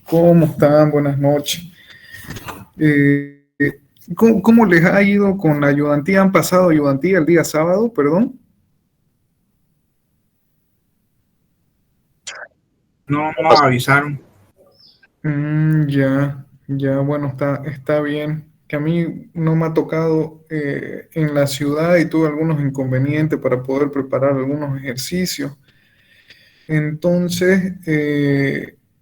¿Cómo están? Buenas noches. Eh, ¿cómo les ha ido con la ayudantía? ¿Han pasado ayudantía el día sábado, perdón? No nos avisaron. Ya, bueno, está bien. Que a mí no me ha tocado en la ciudad y tuve algunos inconvenientes para poder preparar algunos ejercicios. Entonces,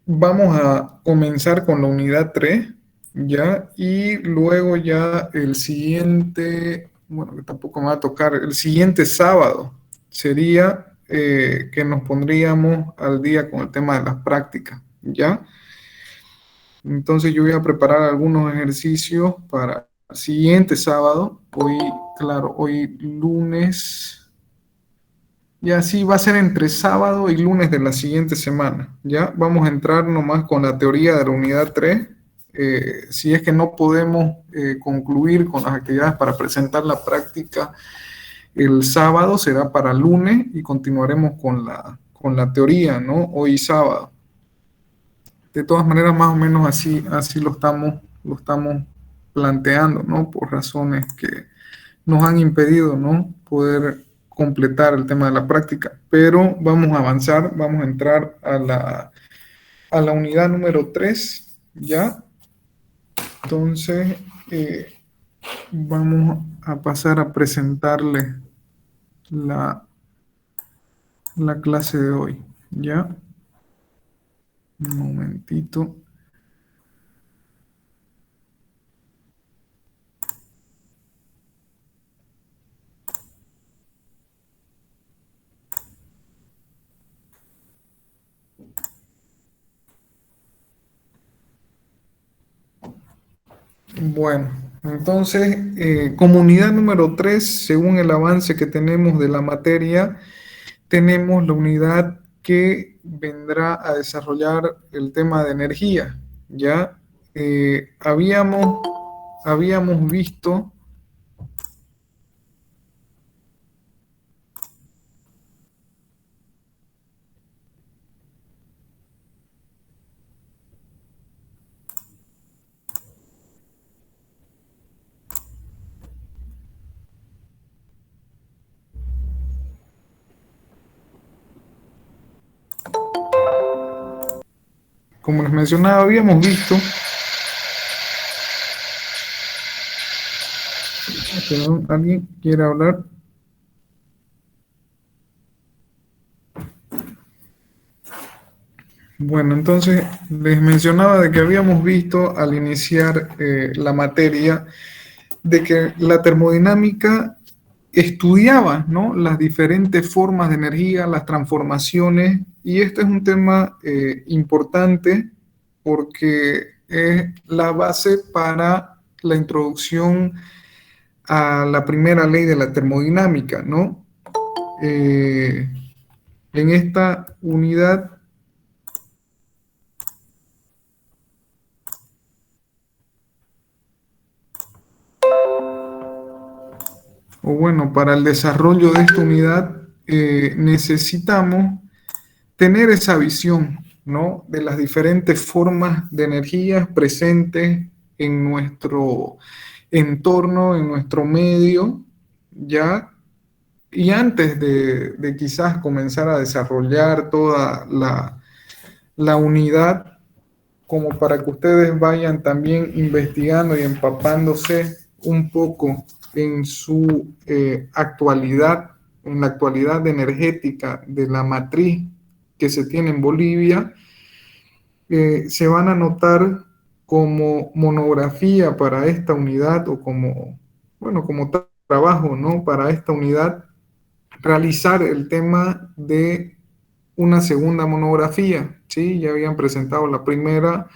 vamos a comenzar con la unidad 3, ¿ya? Y luego ya el siguiente, bueno, que tampoco me va a tocar, el siguiente sábado sería que nos pondríamos al día con el tema de las prácticas, ¿ya? Entonces yo voy a preparar algunos ejercicios para el siguiente sábado. Hoy, claro, hoy lunes. Y así va a ser entre sábado y lunes de la siguiente semana. Ya vamos a entrar nomás con la teoría de la unidad 3. Si es que no podemos concluir con las actividades para presentar la práctica el sábado, será para lunes y continuaremos con la teoría, ¿no? Hoy sábado. De todas maneras, más o menos así lo estamos planteando, ¿no? Por razones que nos han impedido, ¿no? Poder completar el tema de la práctica, pero vamos a avanzar, vamos a entrar a la unidad número 3, ¿ya? Entonces, eh, vamos a pasar a presentarle la, la clase de hoy, ¿ya? Un momentito. Bueno, entonces, comunidad número 3, según el avance que tenemos de la materia, tenemos la unidad que vendrá a desarrollar el tema de energía. Ya habíamos visto, como les mencionaba, habíamos visto, perdón, ¿alguien quiere hablar? Bueno, entonces les mencionaba de que habíamos visto al iniciar la materia de que la termodinámica estudiaba, ¿no? Las diferentes formas de energía, las transformaciones, y este es un tema importante porque es la base para la introducción a la primera ley de la termodinámica, ¿no? Eh, en esta unidad, o bueno, para el desarrollo de esta unidad, necesitamos tener esa visión, ¿no? De las diferentes formas de energías presentes en nuestro entorno, en nuestro medio, ¿ya? Y antes de quizás comenzar a desarrollar toda la unidad, como para que ustedes vayan también investigando y empapándose un poco en su actualidad, en la actualidad energética de la matriz que se tiene en Bolivia, se van a anotar como monografía para esta unidad o como, bueno, como trabajo, ¿no? Para esta unidad, realizar el tema de una segunda monografía, ¿sí? Ya habían presentado la primera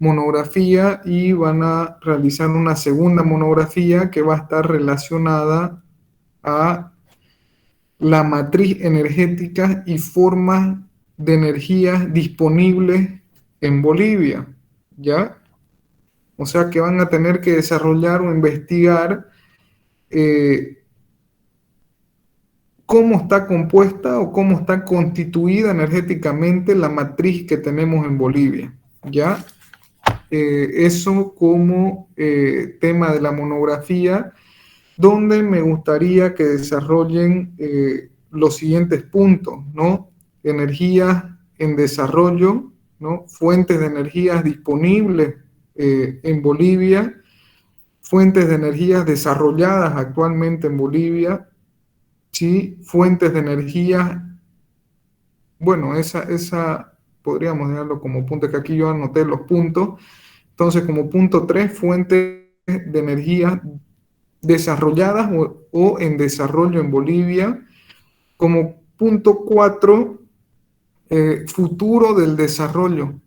monografía y van a realizar una segunda monografía que va a estar relacionada a la matriz energética y formas de energía disponibles en Bolivia, ¿ya? O sea que van a tener que desarrollar o investigar eh, cómo está compuesta o cómo está constituida energéticamente la matriz que tenemos en Bolivia, ¿ya? Eso como tema de la monografía, donde me gustaría que desarrollen los siguientes puntos, ¿no? Energías en desarrollo, ¿no? Fuentes de energías disponibles en Bolivia, fuentes de energías desarrolladas actualmente en Bolivia, ¿sí? Fuentes de energía, bueno, esa podríamos dejarlo como punto, que aquí yo anoté los puntos. Entonces, como punto 3, fuentes de energía desarrolladas o en desarrollo en Bolivia. Como punto 4, futuro del desarrollo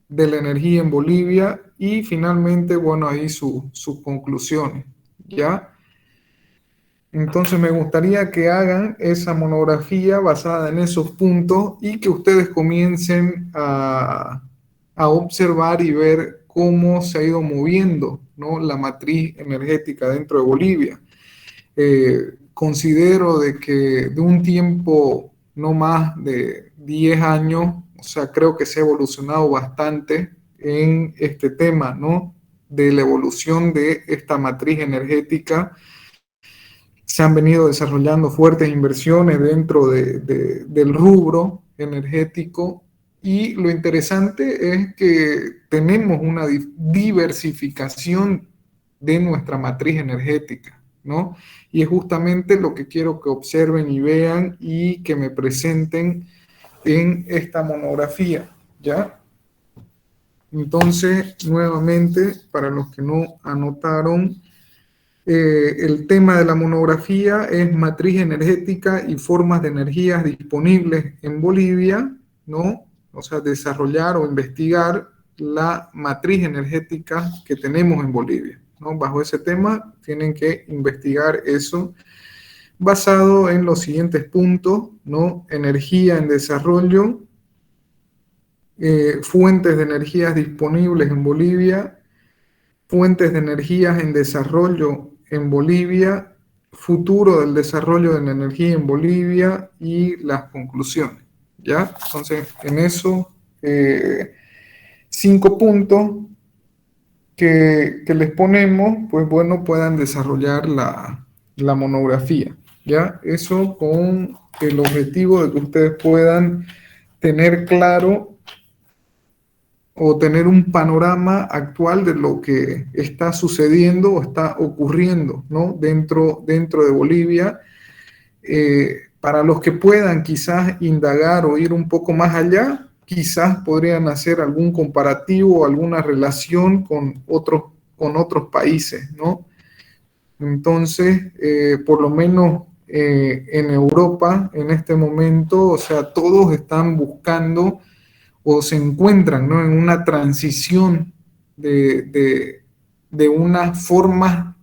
de la energía en Bolivia. Y finalmente, bueno, ahí sus conclusiones, ¿ya? Entonces me gustaría que hagan esa monografía basada en esos puntos y que ustedes comiencen a observar y ver cómo se ha ido moviendo, ¿no? La matriz energética dentro de Bolivia. Considero de que de un tiempo no más de 10 años, o sea, creo que se ha evolucionado bastante en este tema, ¿no? De la evolución de esta matriz energética. Se han venido desarrollando fuertes inversiones dentro del rubro energético y lo interesante es que tenemos una diversificación de nuestra matriz energética, ¿no? Y es justamente lo que quiero que observen y vean y que me presenten en esta monografía, ¿ya? Entonces, nuevamente, para los que no anotaron, el tema de la monografía es matriz energética y formas de energías disponibles en Bolivia, ¿no? O sea, desarrollar o investigar la matriz energética que tenemos en Bolivia, ¿no? Bajo ese tema tienen que investigar eso basado en los siguientes puntos, ¿no? Energía en desarrollo, fuentes de energías disponibles en Bolivia, fuentes de energías en desarrollo en Bolivia, futuro del desarrollo de la energía en Bolivia y las conclusiones, ¿ya? Entonces, en eso, 5 puntos que les ponemos, pues bueno, puedan desarrollar la monografía, ¿ya? Eso con el objetivo de que ustedes puedan tener claro o tener un panorama actual de lo que está sucediendo o está ocurriendo, ¿no? Dentro de Bolivia. Para los que puedan quizás indagar o ir un poco más allá, quizás podrían hacer algún comparativo o alguna relación con otros países, ¿no? Entonces, por lo menos en Europa, en este momento, o sea, todos están buscando o se encuentran, ¿no? En una transición de unas formas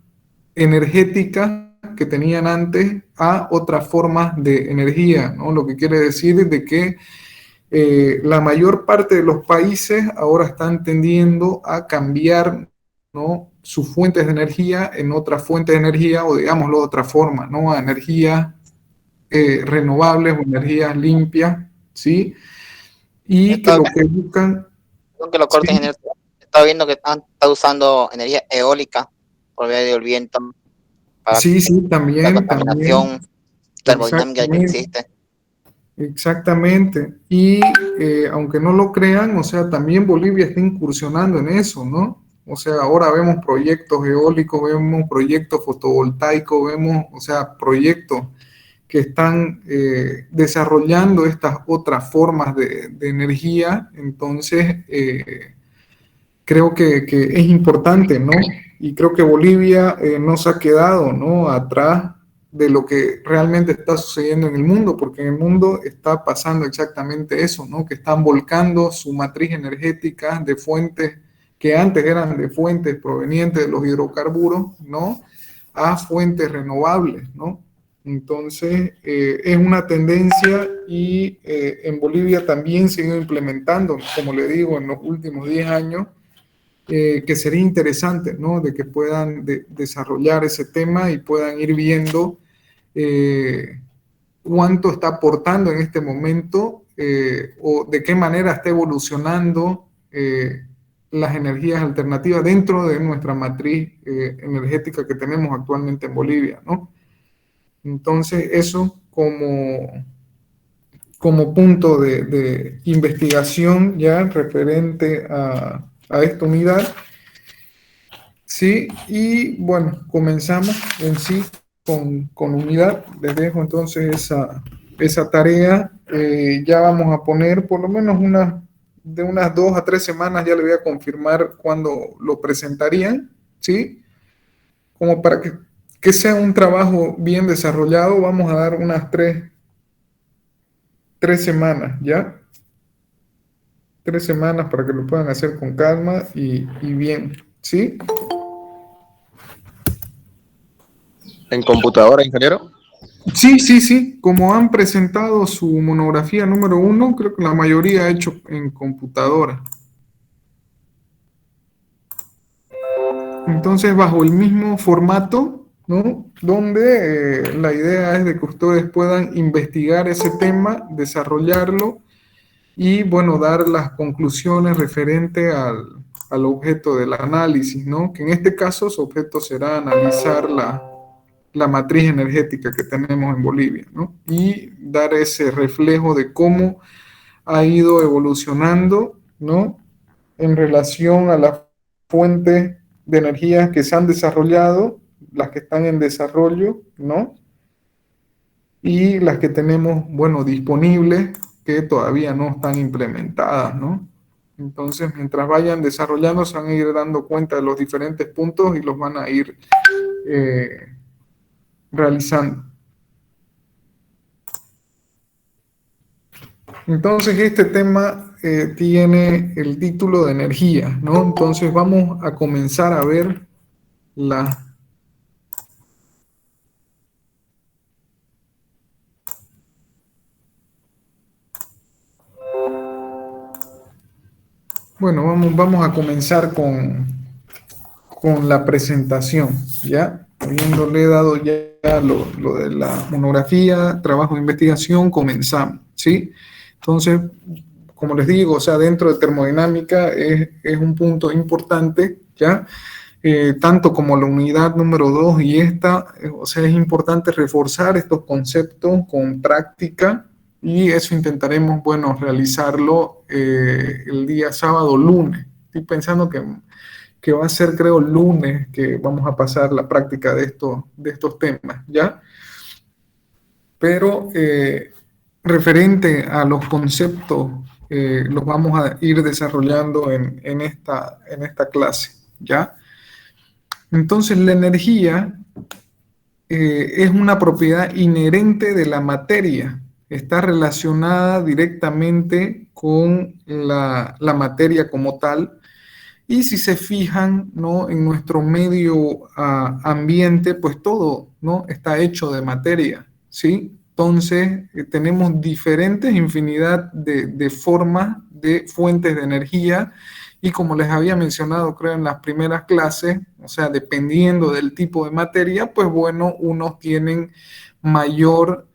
energéticas que tenían antes a otras formas de energía, ¿no? Lo que quiere decir es de que la mayor parte de los países ahora están tendiendo a cambiar, ¿no? Sus fuentes de energía en otras fuentes de energía o digámoslo de otra forma, ¿no? A energías renovables o energías limpias, ¿sí? Y que Estaba, lo que buscan, perdón que lo corte, sí, ingeniero. Estaba viendo que está usando energía eólica por medio del viento para sí, sí, la también, contaminación termodinámica que exactamente, existe. exactamente. Y aunque no lo crean, o sea, también Bolivia está incursionando en eso, ¿no? O sea, ahora vemos proyectos eólicos, vemos proyectos fotovoltaicos, vemos, o sea, proyectos que están desarrollando estas otras formas de energía. Entonces, creo que es importante, ¿no? Y creo que Bolivia no se ha quedado, ¿no? Atrás de lo que realmente está sucediendo en el mundo, porque en el mundo está pasando exactamente eso, ¿no? Que están volcando su matriz energética de fuentes que antes eran de fuentes provenientes de los hidrocarburos, ¿no? A fuentes renovables, ¿no? Entonces, es una tendencia y en Bolivia también se ha ido implementando, como le digo, en los últimos 10 años, que sería interesante, ¿no? De que puedan desarrollar ese tema y puedan ir viendo eh, cuánto está aportando en este momento o de qué manera está evolucionando las energías alternativas dentro de nuestra matriz energética que tenemos actualmente en Bolivia, ¿no? Entonces, eso como punto de investigación ya referente a esta unidad. Sí, y bueno, comenzamos en sí con unidad. Les dejo entonces esa tarea. Ya vamos a poner por lo menos de unas 2 a 3 semanas, ya le voy a confirmar cuándo lo presentarían, ¿sí? Como para que sea un trabajo bien desarrollado, vamos a dar unas 3 semanas, ¿ya? 3 semanas para que lo puedan hacer con calma y bien, ¿sí? ¿En computadora, ingeniero? Sí, sí, sí. Como han presentado su monografía número 1, creo que la mayoría ha hecho en computadora. Entonces, bajo el mismo formato, ¿no? Donde la idea es de que ustedes puedan investigar ese tema, desarrollarlo y, bueno, dar las conclusiones referente al objeto del análisis, ¿no? Que en este caso su objeto será analizar la matriz energética que tenemos en Bolivia, ¿no? Y dar ese reflejo de cómo ha ido evolucionando, ¿no? En relación a las fuentes de energía que se han desarrollado, las que están en desarrollo, ¿no? Y las que tenemos, bueno, disponibles, que todavía no están implementadas, ¿no? Entonces, mientras vayan desarrollando, se van a ir dando cuenta de los diferentes puntos y los van a ir realizando. Entonces, este tema tiene el título de energía, ¿no? Entonces, vamos a comenzar a ver la... Bueno, vamos a comenzar con la presentación, ¿ya? Habiéndole dado ya lo de la monografía, trabajo de investigación, comenzamos, ¿sí? Entonces, como les digo, o sea, dentro de termodinámica es un punto importante, ¿ya? Tanto como la unidad número 2 y esta, o sea, es importante reforzar estos conceptos con práctica y eso intentaremos, bueno, realizarlo el día sábado, lunes. Estoy pensando que va a ser, creo, lunes que vamos a pasar la práctica de estos temas, ¿ya? Pero referente a los conceptos, los vamos a ir desarrollando en esta clase, ¿ya? Entonces, la energía es una propiedad inherente de la materia, está relacionada directamente con la materia como tal, y si se fijan, ¿no? En nuestro medio ambiente, pues todo, ¿no? Está hecho de materia, ¿sí? Entonces, tenemos diferentes infinidad de formas de fuentes de energía y como les había mencionado, creo, en las primeras clases, o sea, dependiendo del tipo de materia, pues bueno, unos tienen mayor...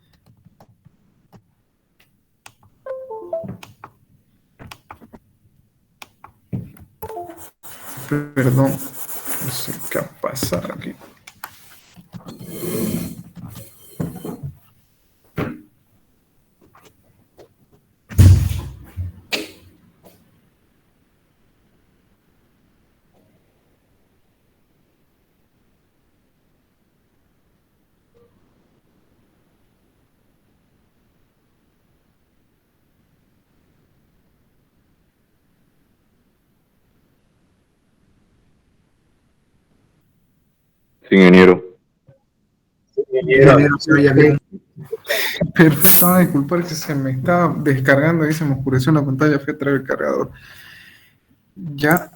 Perdón, no sé qué va a pasar aquí. Ingeniero. Ingeniero, se oye bien. Perfecto, disculpar que se me estaba descargando y se me oscureció la pantalla, fui a traer el cargador. Ya,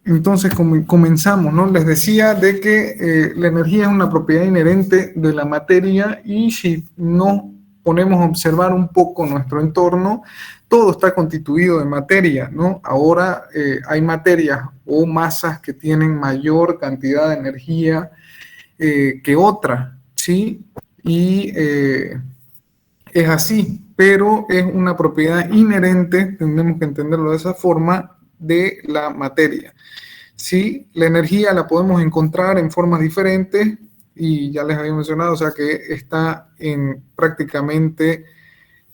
entonces comenzamos, ¿no? Les decía de que la energía es una propiedad inherente de la materia y si nos ponemos a observar un poco nuestro entorno, todo está constituido de materia, ¿no? Ahora hay materias o masas que tienen mayor cantidad de energía que otras, ¿sí? Y es así, pero es una propiedad inherente, tenemos que entenderlo de esa forma, de la materia. Sí, la energía la podemos encontrar en formas diferentes y ya les había mencionado, o sea que está en prácticamente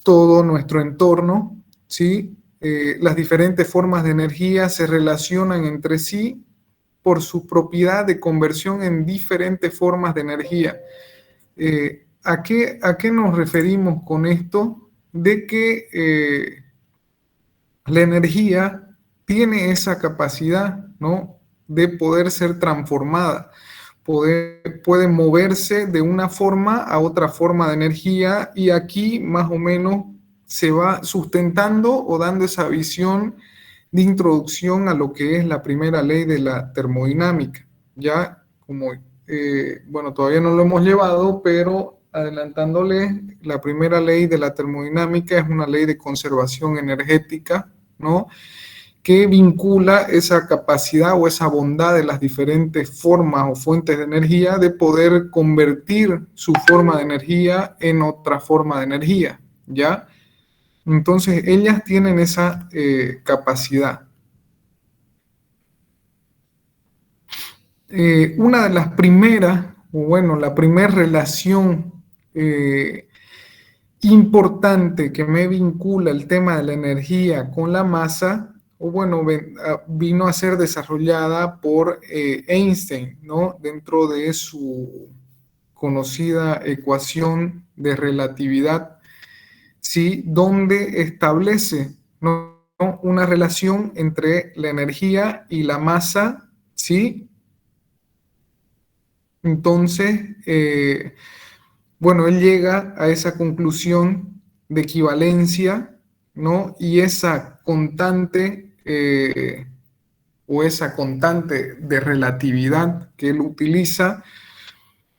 todo nuestro entorno, ¿sí? Las diferentes formas de energía se relacionan entre sí por su propiedad de conversión en diferentes formas de energía. ¿A qué nos referimos con esto? De que la energía tiene esa capacidad, ¿no?, de poder ser transformada, puede moverse de una forma a otra forma de energía, y aquí más o menos se va sustentando o dando esa visión de introducción a lo que es la primera ley de la termodinámica. Ya como, bueno, todavía no lo hemos llevado, pero adelantándole, la primera ley de la termodinámica es una ley de conservación energética, ¿no?, que vincula esa capacidad o esa bondad de las diferentes formas o fuentes de energía de poder convertir su forma de energía en otra forma de energía, ¿ya? Entonces, ellas tienen esa capacidad. Una de las primeras, o bueno, la primera relación importante que me vincula el tema de la energía con la masa, o bueno, vino a ser desarrollada por Einstein, ¿no?, dentro de su conocida ecuación de relatividad, ¿sí?, donde establece, ¿no?, una relación entre la energía y la masa, ¿sí? Entonces, bueno, él llega a esa conclusión de equivalencia, ¿no?, y esa constante o esa constante de relatividad que él utiliza,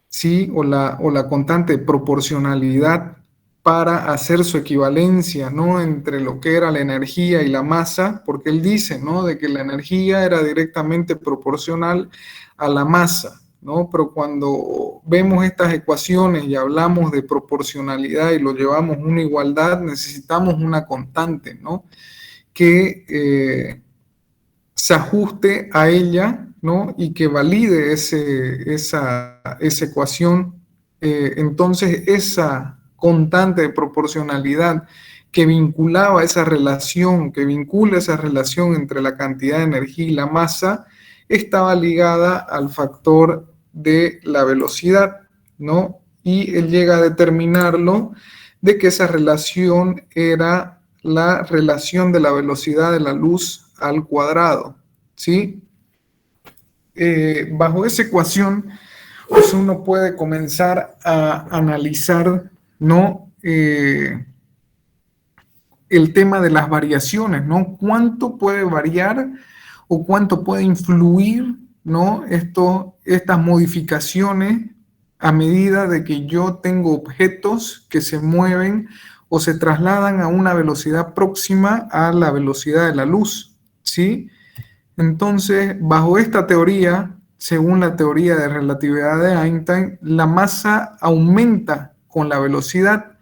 ¿sí?, o la constante de proporcionalidad para hacer su equivalencia, ¿no?, entre lo que era la energía y la masa, porque él dice, ¿no?, de que la energía era directamente proporcional a la masa, ¿no? Pero cuando vemos estas ecuaciones y hablamos de proporcionalidad y lo llevamos a una igualdad, necesitamos una constante, ¿no?, que se ajuste a ella, ¿no?, y que valide esa ecuación. Entonces, esa constante de proporcionalidad que vinculaba esa relación, que vincula esa relación entre la cantidad de energía y la masa, estaba ligada al factor de la velocidad, ¿no? Y él llega a determinarlo de que esa relación era la relación de la velocidad de la luz al cuadrado, ¿sí? Bajo esa ecuación, pues uno puede comenzar a analizar, ¿no?, el tema de las variaciones, ¿no? ¿Cuánto puede variar o cuánto puede influir, ¿no?, estas modificaciones a medida de que yo tengo objetos que se mueven o se trasladan a una velocidad próxima a la velocidad de la luz, ¿sí? Entonces, bajo esta teoría, según la teoría de relatividad de Einstein, la masa aumenta con la velocidad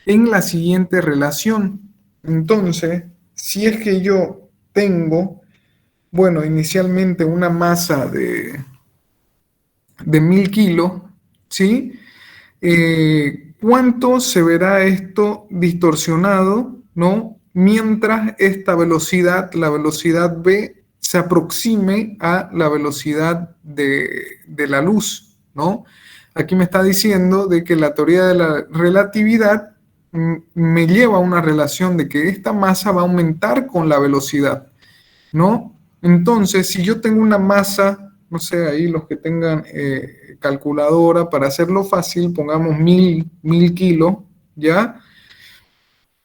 en la siguiente relación. Entonces, si es que yo tengo, bueno, inicialmente una masa de 1000 kilos, ¿sí? ¿Cuánto se verá esto distorsionado, ¿no?, mientras esta velocidad, la velocidad v, se aproxime a la velocidad de la luz, ¿no? Aquí me está diciendo de que la teoría de la relatividad me lleva a una relación de que esta masa va a aumentar con la velocidad, ¿no? Entonces, si yo tengo una masa, no sé, ahí los que tengan calculadora, para hacerlo fácil, pongamos 1000 kilos, ¿ya?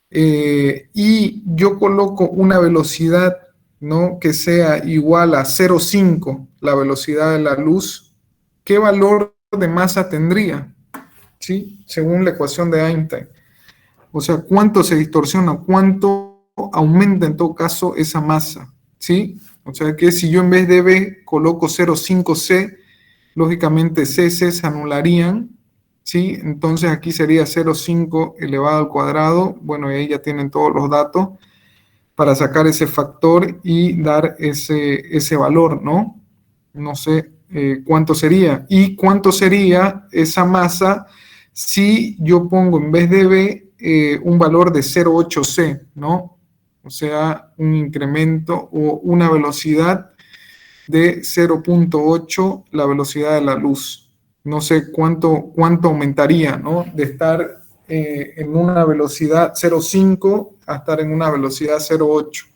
Y yo coloco una velocidad, ¿no?, que sea igual a 0,5, la velocidad de la luz, ¿qué valor de masa tendría? ¿Sí? Según la ecuación de Einstein. O sea, ¿cuánto se distorsiona? ¿Cuánto aumenta en todo caso esa masa? ¿Sí? O sea que si yo en vez de B coloco 0,5C, lógicamente C se anularían, ¿sí? Entonces aquí sería 0,5 elevado al cuadrado. Bueno, ahí ya tienen todos los datos. para sacar ese factor y dar ese valor, ¿no? No sé cuánto sería. ¿Y cuánto sería esa masa si yo pongo en vez de B un valor de 0,8 C, ¿no? O sea, un incremento o una velocidad de 0,8 la velocidad de la luz. No sé cuánto aumentaría, ¿no? De estar en una velocidad 0,5 a estar en una velocidad 0,8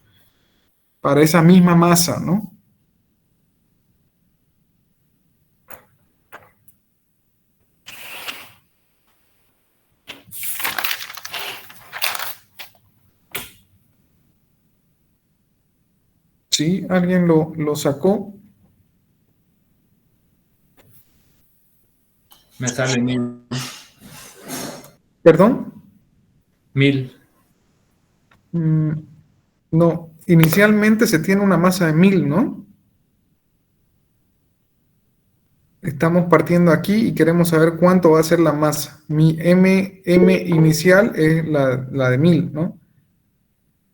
para esa misma masa, ¿no? ¿Sí? ¿Alguien lo sacó? Me sale 1000. ¿Perdón? 1000. No, inicialmente se tiene una masa de 1000, ¿no? Estamos partiendo aquí y queremos saber cuánto va a ser la masa. Mi m inicial es la de 1000, ¿no?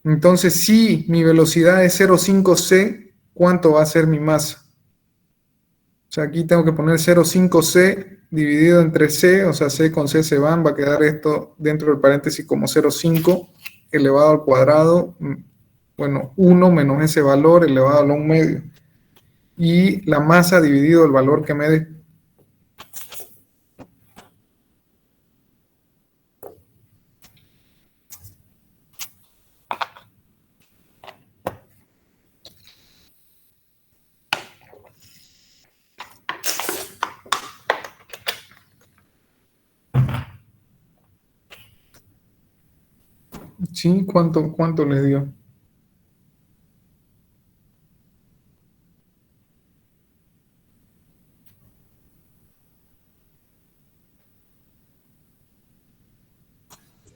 Entonces, si mi velocidad es 0,5 c, ¿cuánto va a ser mi masa? O sea, aquí tengo que poner 0,5 c dividido entre c, o sea, c con c se van, va a quedar esto dentro del paréntesis como 0,5 elevado al cuadrado, bueno, 1 menos ese valor elevado a la 1 medio. Y la masa dividido el valor que me dé. ¿Sí? ¿Cuánto les dio?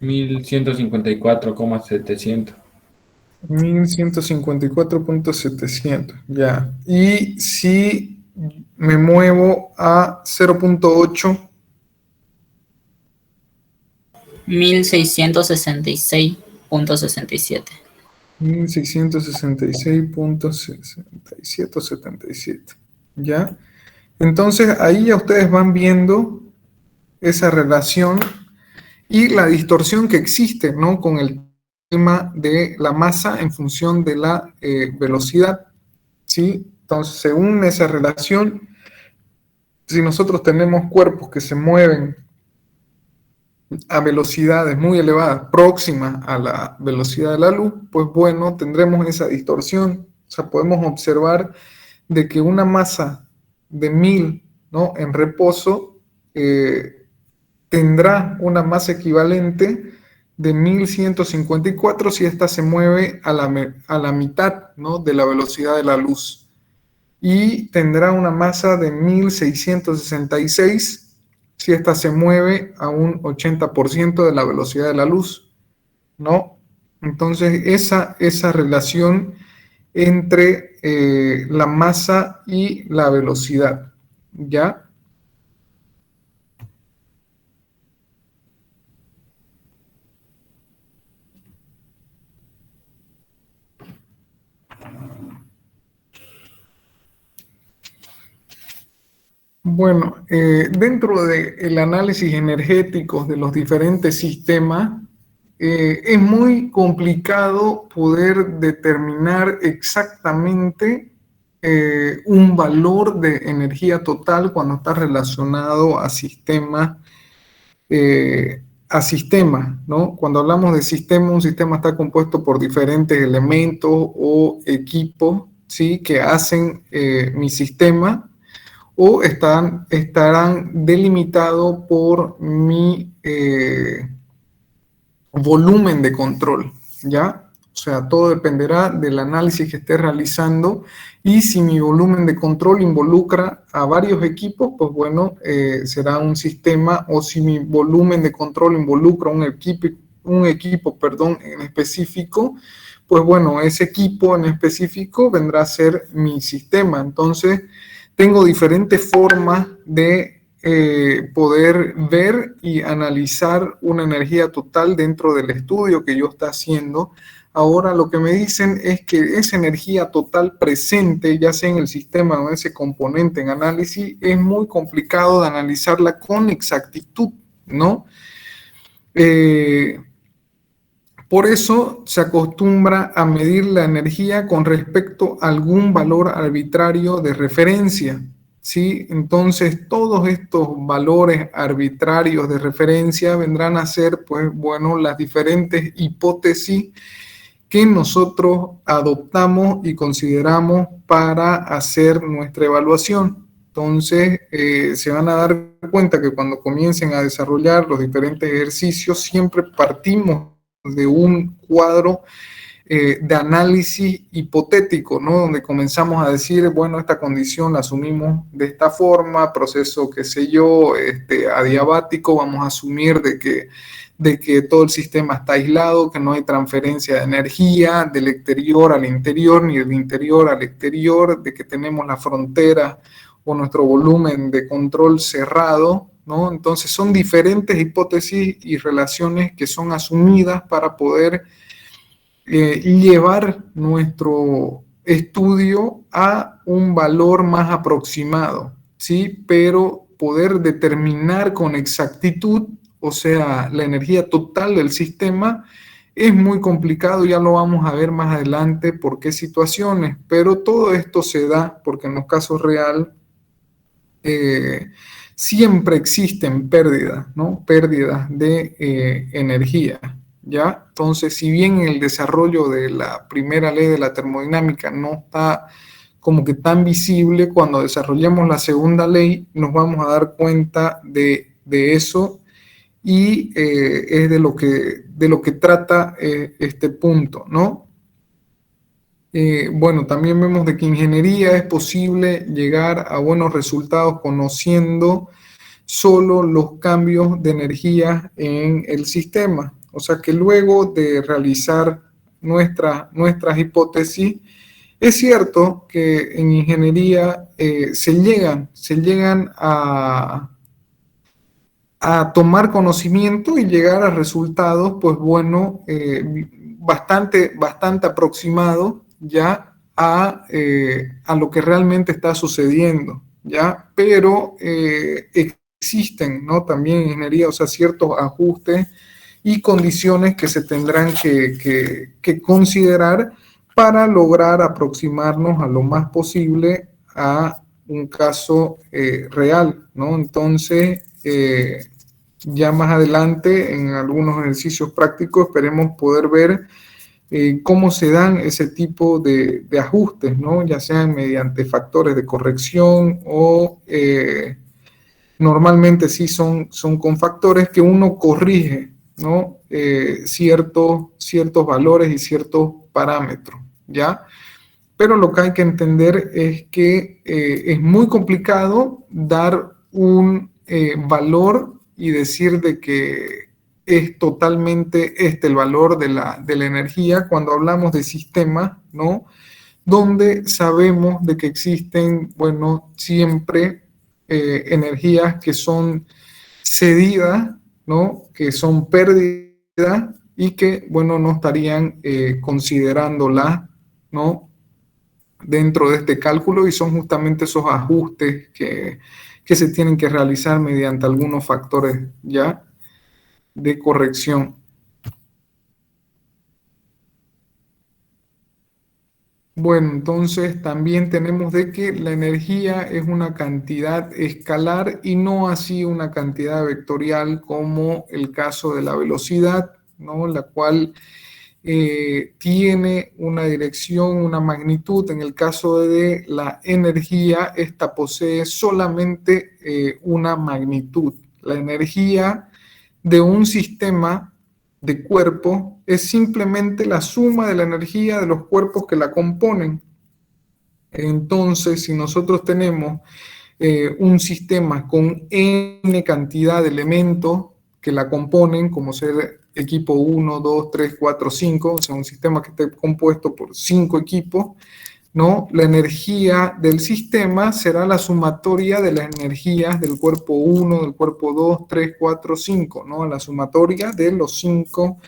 $1154,700. 1154.700, ya. Y si me muevo a 0,8, 1666.67. 1666.6777, ¿ya? Entonces ahí ya ustedes van viendo esa relación y la distorsión que existe, ¿no? Con el tema de la masa en función de la velocidad, ¿sí? Entonces, según esa relación, si nosotros tenemos cuerpos que se mueven a velocidades muy elevadas, próximas a la velocidad de la luz, pues bueno, tendremos esa distorsión. O sea, podemos observar de que una masa de 1000, ¿no? En reposo tendrá una masa equivalente de 1154 si ésta se mueve a la mitad, ¿no? De la velocidad de la luz. Y tendrá una masa de 1666 si ésta se mueve a un 80% de la velocidad de la luz, ¿no? Entonces, esa relación entre la masa y la velocidad, ¿ya? Bueno, dentro del análisis energético de los diferentes sistemas, es muy complicado poder determinar exactamente un valor de energía total cuando está relacionado a sistemas, ¿no? Cuando hablamos de sistema, un sistema está compuesto por diferentes elementos o equipos, ¿sí? Que hacen mi sistema, o estarán delimitados por mi volumen de control, ¿ya? O sea, todo dependerá del análisis que esté realizando, y si mi volumen de control involucra a varios equipos, pues bueno, será un sistema, o si mi volumen de control involucra un equipo en específico, pues bueno, ese equipo en específico vendrá a ser mi sistema. Entonces, tengo diferentes formas de poder ver y analizar una energía total dentro del estudio que yo esté haciendo Ahora lo que me dicen es que esa energía total presente, ya sea en el sistema o en ese componente en análisis, es muy complicado de analizarla con exactitud, ¿no? Por eso se acostumbra a medir la energía con respecto a algún valor arbitrario de referencia, ¿sí? Entonces, todos estos valores arbitrarios de referencia vendrán a ser, pues, bueno, las diferentes hipótesis que nosotros adoptamos y consideramos para hacer nuestra evaluación. Entonces, se van a dar cuenta que cuando comiencen a desarrollar los diferentes ejercicios, siempre partimos de un cuadro de análisis hipotético, ¿no? Donde comenzamos a decir, bueno, esta condición la asumimos de esta forma, proceso, qué sé yo, adiabático, vamos a asumir de que todo el sistema está aislado, que no hay transferencia de energía del exterior al interior, ni del interior al exterior, de que tenemos la frontera o nuestro volumen de control cerrado, ¿no? Entonces son diferentes hipótesis y relaciones que son asumidas para poder llevar nuestro estudio a un valor más aproximado, ¿sí? Pero poder determinar con exactitud, o sea, la energía total del sistema, es muy complicado, ya lo vamos a ver más adelante por qué situaciones, pero todo esto se da porque en los casos reales siempre existen pérdidas, ¿no? Pérdidas de energía, ¿ya? Entonces, si bien el desarrollo de la primera ley de la termodinámica no está como que tan visible, cuando desarrollemos la segunda ley nos vamos a dar cuenta de eso y es de lo que trata este punto, ¿no? Bueno, también vemos de que ingeniería es posible llegar a buenos resultados conociendo solo los cambios de energía en el sistema. O sea que luego de realizar nuestras hipótesis, es cierto que en ingeniería se llegan a tomar conocimiento y llegar a resultados, pues bueno, bastante aproximados ya a lo que realmente está sucediendo, ¿ya? Pero existen, ¿no? También en ingeniería, o sea, ciertos ajustes y condiciones que se tendrán que considerar para lograr aproximarnos a lo más posible a un caso real, ¿no? Entonces, ya más adelante, en algunos ejercicios prácticos, esperemos poder ver cómo se dan ese tipo de ajustes, ¿no? Ya sean mediante factores de corrección o normalmente sí son con factores que uno corrige, ¿no? Ciertos valores y ciertos parámetros, ¿ya? Pero lo que hay que entender es que es muy complicado dar un valor y decir de que es totalmente el valor de la energía cuando hablamos de sistemas, ¿no? Donde sabemos de que existen, bueno, siempre energías que son cedidas, ¿no? Que son pérdidas y que, bueno, no estarían considerándolas, ¿no? Dentro de este cálculo, y son justamente esos ajustes que se tienen que realizar mediante algunos factores ya de corrección. Bueno, entonces también tenemos de que la energía es una cantidad escalar y no así una cantidad vectorial como el caso de la velocidad, ¿no? La cual tiene una dirección, una magnitud. En el caso de la energía, esta posee solamente una magnitud. La energía de un sistema de cuerpo es simplemente la suma de la energía de los cuerpos que la componen. Entonces, si nosotros tenemos un sistema con n cantidad de elementos que la componen, como ser equipo 1, 2, 3, 4, 5, o sea, un sistema que esté compuesto por 5 equipos, ¿no? La energía del sistema será la sumatoria de las energías del cuerpo 1, del cuerpo 2, 3, 4, 5, ¿no? La sumatoria de los 5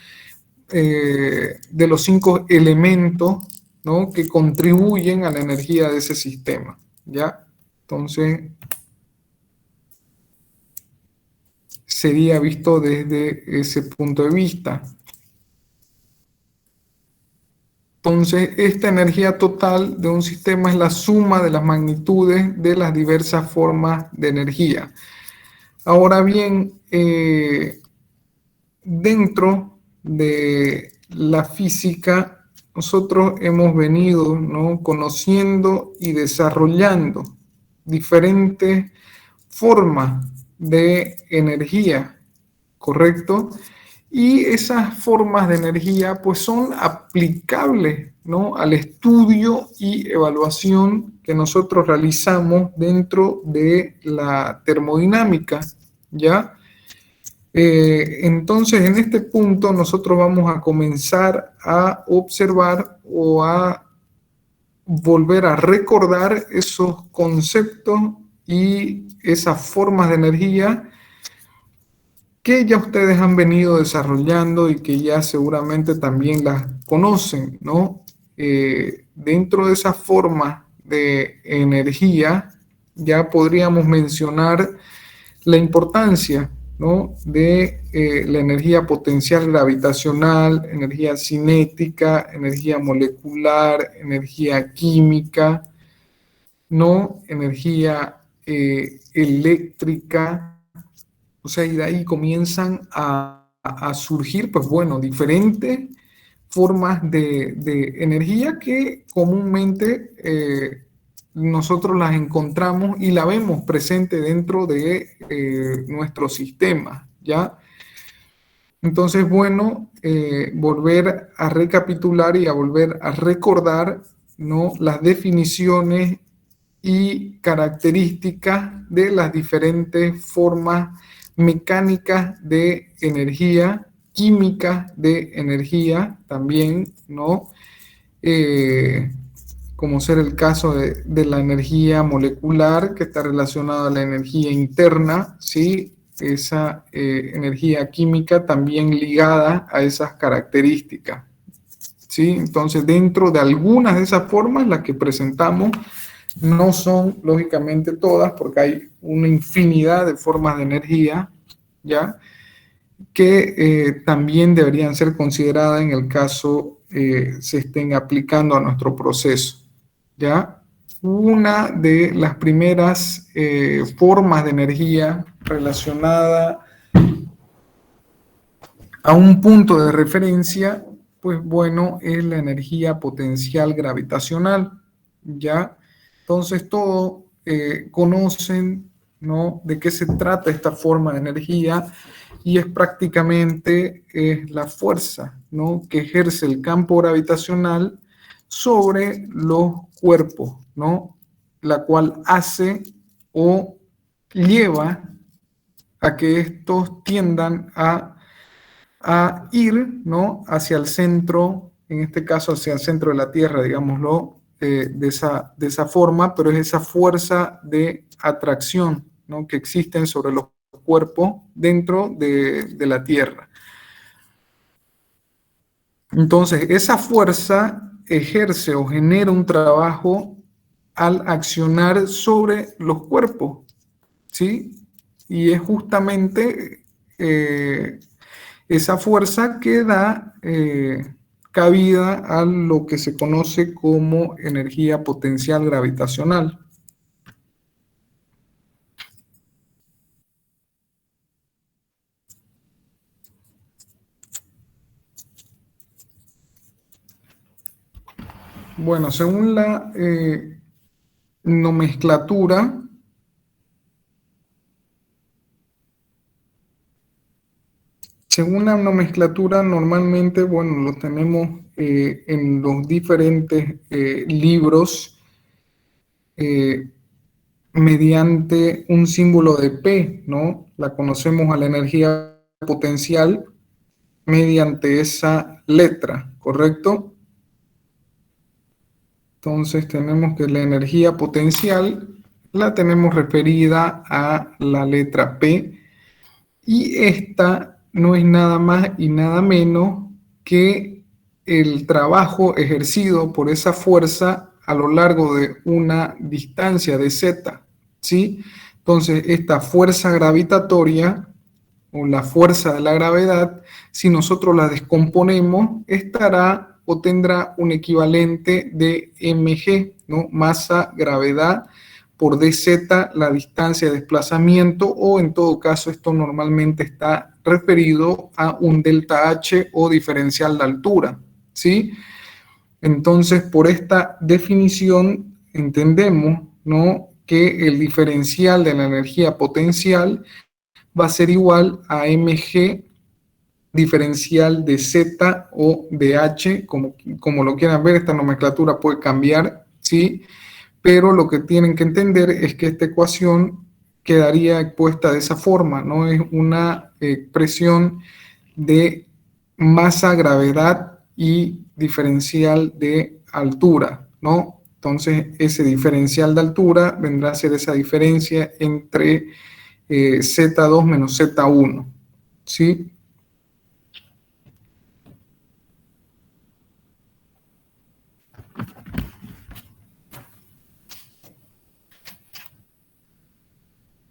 de los 5 elementos, ¿no?, que contribuyen a la energía de ese sistema, ¿ya? Entonces, sería visto desde ese punto de vista. Entonces, esta energía total de un sistema es la suma de las magnitudes de las diversas formas de energía. Ahora bien, dentro de la física, nosotros hemos venido, ¿no?, conociendo y desarrollando diferentes formas de energía, ¿correcto? Y esas formas de energía pues son aplicables, ¿no?, al estudio y evaluación que nosotros realizamos dentro de la termodinámica, ¿ya? Entonces, en este punto nosotros vamos a comenzar a observar o a volver a recordar esos conceptos y esas formas de energía que ya ustedes han venido desarrollando y que ya seguramente también las conocen, ¿no? Dentro de esas formas de energía ya podríamos mencionar la importancia, ¿no?, de la energía potencial gravitacional, energía cinética, energía molecular, energía química, ¿no?, energía eléctrica. O sea, y de ahí comienzan a surgir, pues bueno, diferentes formas de energía que comúnmente nosotros las encontramos y la vemos presente dentro de nuestro sistema, ¿ya? Entonces, bueno, volver a recapitular y a volver a recordar, ¿no?, las definiciones y características de las diferentes formas mecánicas de energía, química de energía también, ¿no? Como ser el caso de la energía molecular, que está relacionada a la energía interna, ¿sí? Esa energía química también ligada a esas características, ¿sí? Entonces, dentro de algunas de esas formas, las que presentamos, no son, lógicamente, todas, porque hay una infinidad de formas de energía, ¿ya?, que también deberían ser consideradas en el caso se estén aplicando a nuestro proceso, ¿ya? Una de las primeras formas de energía relacionada a un punto de referencia, pues bueno, es la energía potencial gravitacional, ¿ya? Entonces, todos conocen, ¿no?, de qué se trata esta forma de energía, y es prácticamente la fuerza, ¿no?, que ejerce el campo gravitacional sobre los cuerpos, ¿no?, la cual hace o lleva a que estos tiendan a ir, ¿no?, hacia el centro, en este caso hacia el centro de la Tierra, digámoslo, de esa forma, pero es esa fuerza de atracción, ¿no?, que existen sobre los cuerpos dentro de la Tierra. Entonces, esa fuerza ejerce o genera un trabajo al accionar sobre los cuerpos, ¿sí? Y es justamente esa fuerza que da cabida a lo que se conoce como energía potencial gravitacional. Bueno, según la nomenclatura, normalmente, bueno, lo tenemos en los diferentes libros mediante un símbolo de P, ¿no? La conocemos a la energía potencial mediante esa letra, ¿correcto? Entonces tenemos que la energía potencial la tenemos referida a la letra P, y esta no es nada más y nada menos que el trabajo ejercido por esa fuerza a lo largo de una distancia de z, ¿sí? Entonces, esta fuerza gravitatoria o la fuerza de la gravedad, si nosotros la descomponemos, estará o tendrá un equivalente de mg, ¿no? Masa, gravedad, por dz, la distancia de desplazamiento, o en todo caso esto normalmente está referido a un delta H o diferencial de altura, ¿sí? Entonces, por esta definición entendemos, ¿no?, que el diferencial de la energía potencial va a ser igual a mg diferencial de z o de h, como lo quieran ver. Esta nomenclatura puede cambiar, ¿sí? Pero lo que tienen que entender es que esta ecuación quedaría expuesta de esa forma, ¿no? Es una expresión de masa, gravedad y diferencial de altura, ¿no? Entonces, ese diferencial de altura vendrá a ser esa diferencia entre Z2 menos Z1, ¿sí?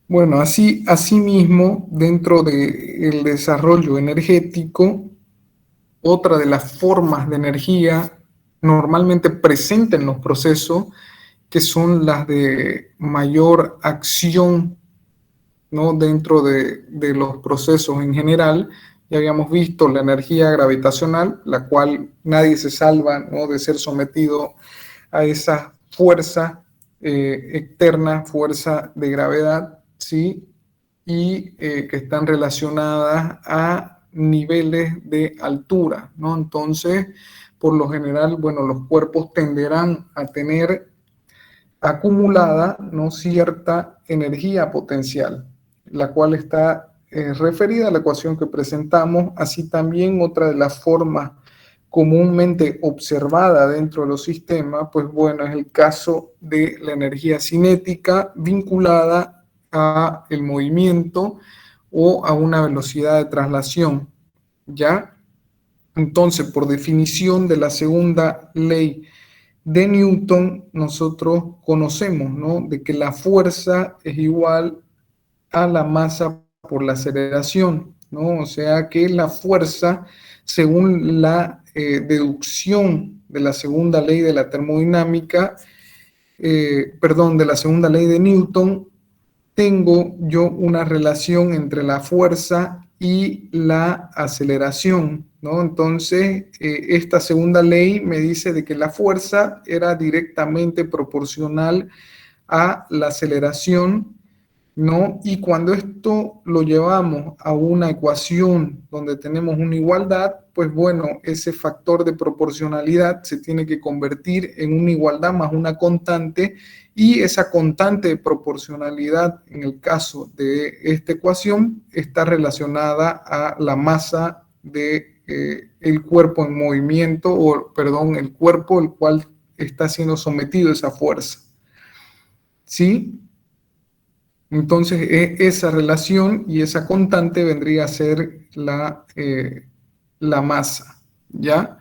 Bueno, asimismo, dentro del desarrollo energético, otra de las formas de energía normalmente presentes en los procesos, que son las de mayor acción, ¿no?, dentro de los procesos en general. Ya habíamos visto la energía gravitacional, la cual nadie se salva, ¿no?, de ser sometido a esa fuerza externa, fuerza de gravedad, ¿sí? Y que están relacionadas a niveles de altura, ¿no? Entonces, por lo general, bueno, los cuerpos tenderán a tener acumulada, ¿no?, cierta energía potencial, la cual está referida a la ecuación que presentamos. Así también otra de las formas comúnmente observada dentro de los sistemas, pues bueno, es el caso de la energía cinética vinculada a el movimiento o a una velocidad de traslación, ¿ya? Entonces, por definición de la segunda ley de Newton, nosotros conocemos, ¿no?, de que la fuerza es igual a la masa por la aceleración, ¿no? O sea que la fuerza, según la deducción de la segunda ley de la termodinámica, de la segunda ley de Newton, tengo yo una relación entre la fuerza y la aceleración, ¿no? Entonces, esta segunda ley me dice de que la fuerza era directamente proporcional a la aceleración, ¿no? Y cuando esto lo llevamos a una ecuación donde tenemos una igualdad, pues bueno, ese factor de proporcionalidad se tiene que convertir en una igualdad más una constante, y esa constante de proporcionalidad, en el caso de esta ecuación, está relacionada a la masa de el cuerpo en movimiento, o perdón, el cuerpo el cual está siendo sometido a esa fuerza, ¿sí? Entonces, esa relación y esa constante vendría a ser la masa, ¿ya?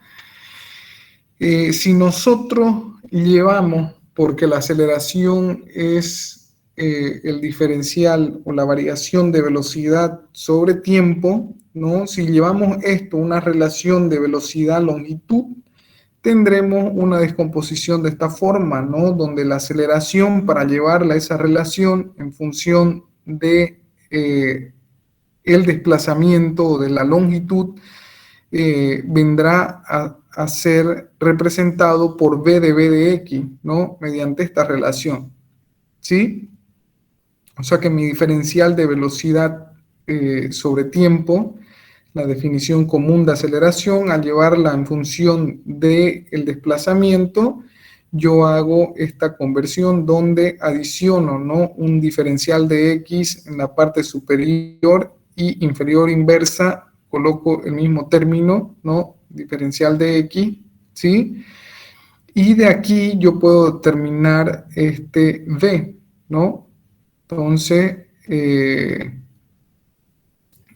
Si nosotros llevamos, porque la aceleración es el diferencial o la variación de velocidad sobre tiempo, ¿no? Si llevamos esto, una relación de velocidad-longitud, tendremos una descomposición de esta forma, ¿no?, donde la aceleración, para llevarla a esa relación en función de el desplazamiento o de la longitud, vendrá a ser representado por v de v de x, ¿no?, mediante esta relación, ¿sí? O sea que mi diferencial de velocidad sobre tiempo, la definición común de aceleración, al llevarla en función del desplazamiento, yo hago esta conversión donde adiciono, ¿no?, un diferencial de x en la parte superior y inferior inversa, coloco el mismo término, ¿no?, diferencial de x, ¿sí? Y de aquí yo puedo determinar este v, ¿no? Entonces,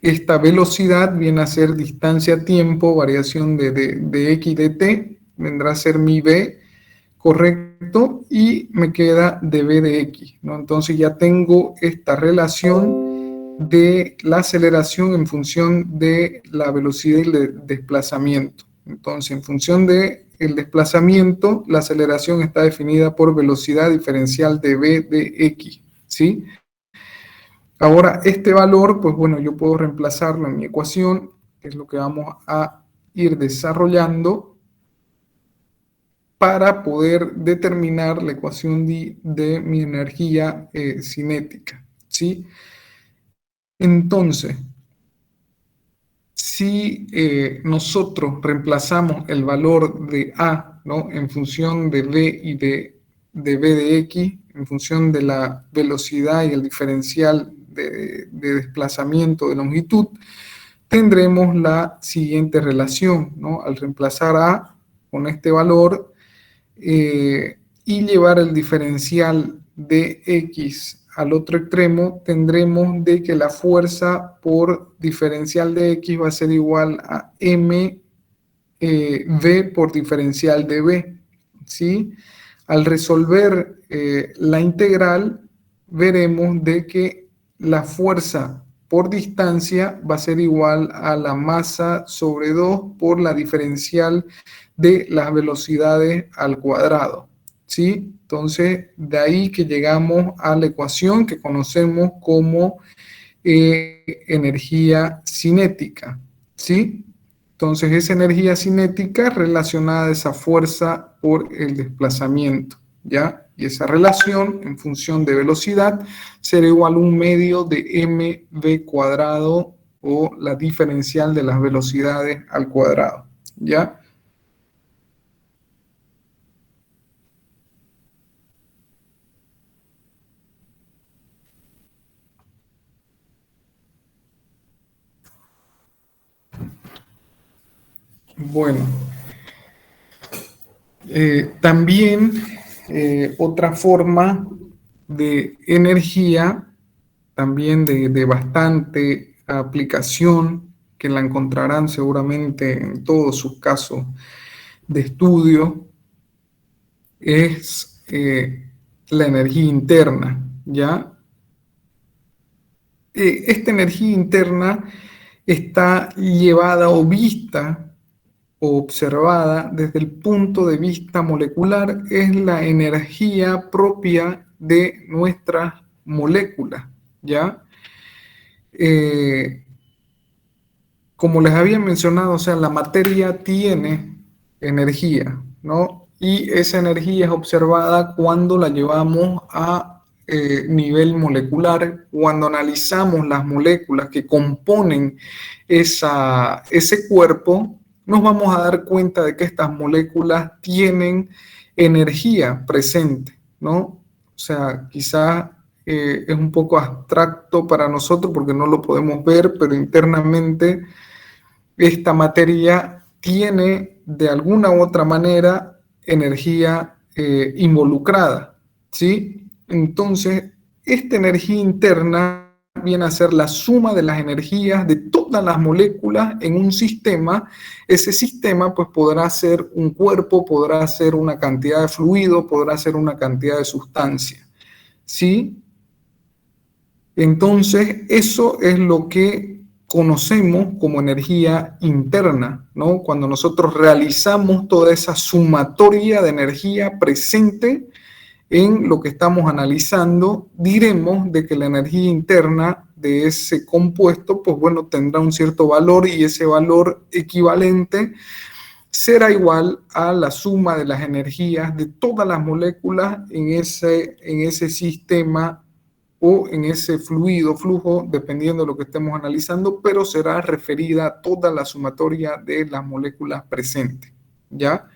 esta velocidad viene a ser distancia-tiempo, variación de X de T, vendrá a ser mi V, correcto, y me queda dv de X, ¿no? Entonces ya tengo esta relación de la aceleración en función de la velocidad y el desplazamiento. Entonces, en función de el desplazamiento, la aceleración está definida por velocidad diferencial de v de X, ¿sí? Ahora, este valor, pues bueno, yo puedo reemplazarlo en mi ecuación, que es lo que vamos a ir desarrollando para poder determinar la ecuación de mi energía cinética, ¿sí? Entonces, si nosotros reemplazamos el valor de A, ¿no?, en función de V y de V de X, en función de la velocidad y el diferencial de desplazamiento de longitud, tendremos la siguiente relación, ¿no? Al reemplazar A con este valor y llevar el diferencial de X al otro extremo, tendremos de que la fuerza por diferencial de X va a ser igual a M V por diferencial de V, ¿sí? Al resolver la integral, veremos de que la fuerza por distancia va a ser igual a la masa sobre 2 por la diferencial de las velocidades al cuadrado, ¿sí? Entonces, de ahí que llegamos a la ecuación que conocemos como energía cinética, ¿sí? Entonces, esa energía cinética relacionada a esa fuerza por el desplazamiento, ¿ya? Y esa relación en función de velocidad será igual a 1/2 de mv cuadrado o la diferencial de las velocidades al cuadrado, ¿ya? Bueno, también otra forma de energía, también de bastante aplicación, que la encontrarán seguramente en todos sus casos de estudio, es la energía interna, ¿ya? Esta energía interna está llevada o vista o observada desde el punto de vista molecular, es la energía propia de nuestras moléculas, ¿ya? Como les había mencionado, o sea, la materia tiene energía, ¿no? Y esa energía es observada cuando la llevamos a nivel molecular, cuando analizamos las moléculas que componen ese cuerpo, nos vamos a dar cuenta de que estas moléculas tienen energía presente, ¿no? O sea, quizás es un poco abstracto para nosotros porque no lo podemos ver, pero internamente esta materia tiene de alguna u otra manera energía involucrada, ¿sí? Entonces, esta energía interna viene a ser la suma de las energías de todas las moléculas en un sistema. Ese sistema pues podrá ser un cuerpo, podrá ser una cantidad de fluido, podrá ser una cantidad de sustancia, ¿sí? Entonces, eso es lo que conocemos como energía interna, ¿no? Cuando nosotros realizamos toda esa sumatoria de energía presente en lo que estamos analizando, diremos de que la energía interna de ese compuesto, pues bueno, tendrá un cierto valor y ese valor equivalente será igual a la suma de las energías de todas las moléculas en ese sistema o en ese flujo, dependiendo de lo que estemos analizando, pero será referida a toda la sumatoria de las moléculas presentes, ¿ya?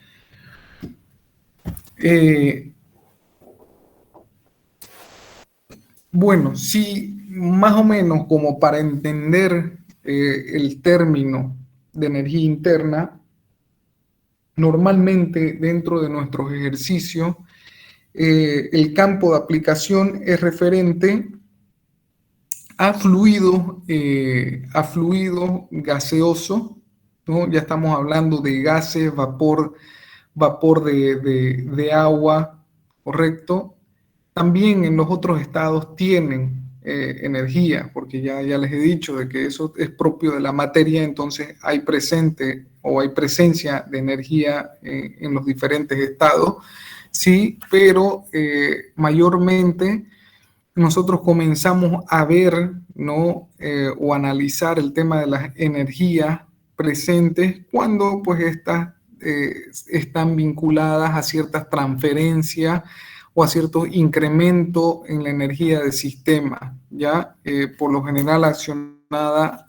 Bueno, sí, más o menos como para entender el término de energía interna, normalmente dentro de nuestros ejercicios, el campo de aplicación es referente a fluido gaseoso, ¿no? Ya estamos hablando de gases, vapor de agua, ¿correcto? También en los otros estados tienen energía, porque ya les he dicho de que eso es propio de la materia, entonces hay presente o hay presencia de energía en los diferentes estados, sí, pero mayormente nosotros comenzamos a ver, ¿no? O analizar el tema de las energías presentes cuando pues estas están vinculadas a ciertas transferencias o a ciertos incrementos en la energía del sistema, ¿ya? Por lo general accionada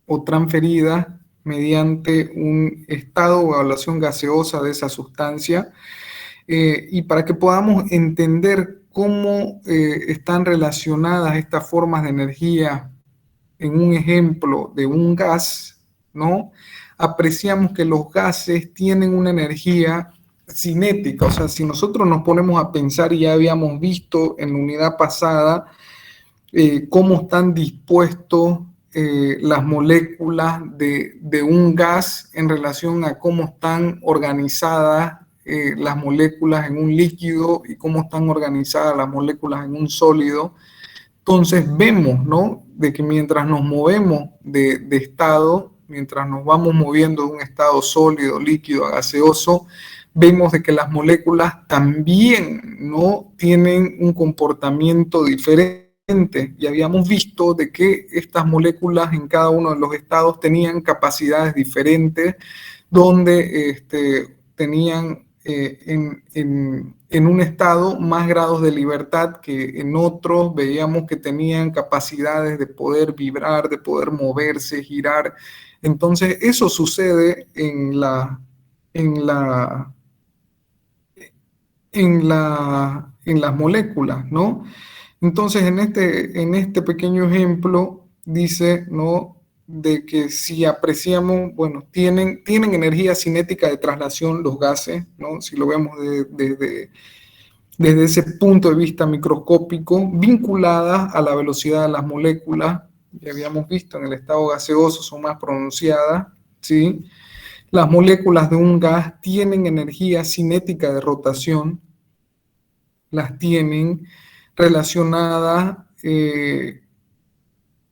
o transferida mediante un estado o evaluación gaseosa de esa sustancia. Y para que podamos entender cómo están relacionadas estas formas de energía en un ejemplo de un gas, ¿no? Apreciamos que los gases tienen una energía cinética, o sea, si nosotros nos ponemos a pensar, y ya habíamos visto en la unidad pasada cómo están dispuestos las moléculas de un gas en relación a cómo están organizadas las moléculas en un líquido y cómo están organizadas las moléculas en un sólido. Entonces vemos, ¿no? De que mientras nos movemos de estado, mientras nos vamos moviendo de un estado sólido, líquido a gaseoso, vemos de que las moléculas también no tienen un comportamiento diferente. Y habíamos visto de que estas moléculas en cada uno de los estados tenían capacidades diferentes, donde tenían en un estado más grados de libertad que en otros. Veíamos que tenían capacidades de poder vibrar, de poder moverse, girar. Entonces eso sucede en las moléculas, ¿no? Entonces en este pequeño ejemplo dice, ¿no?, de que si apreciamos, bueno, tienen energía cinética de traslación los gases, ¿no? Si lo vemos desde ese punto de vista microscópico, vinculadas a la velocidad de las moléculas. Ya habíamos visto en el estado gaseoso son más pronunciadas, ¿sí? Las moléculas de un gas tienen energía cinética de rotación, las tienen relacionadas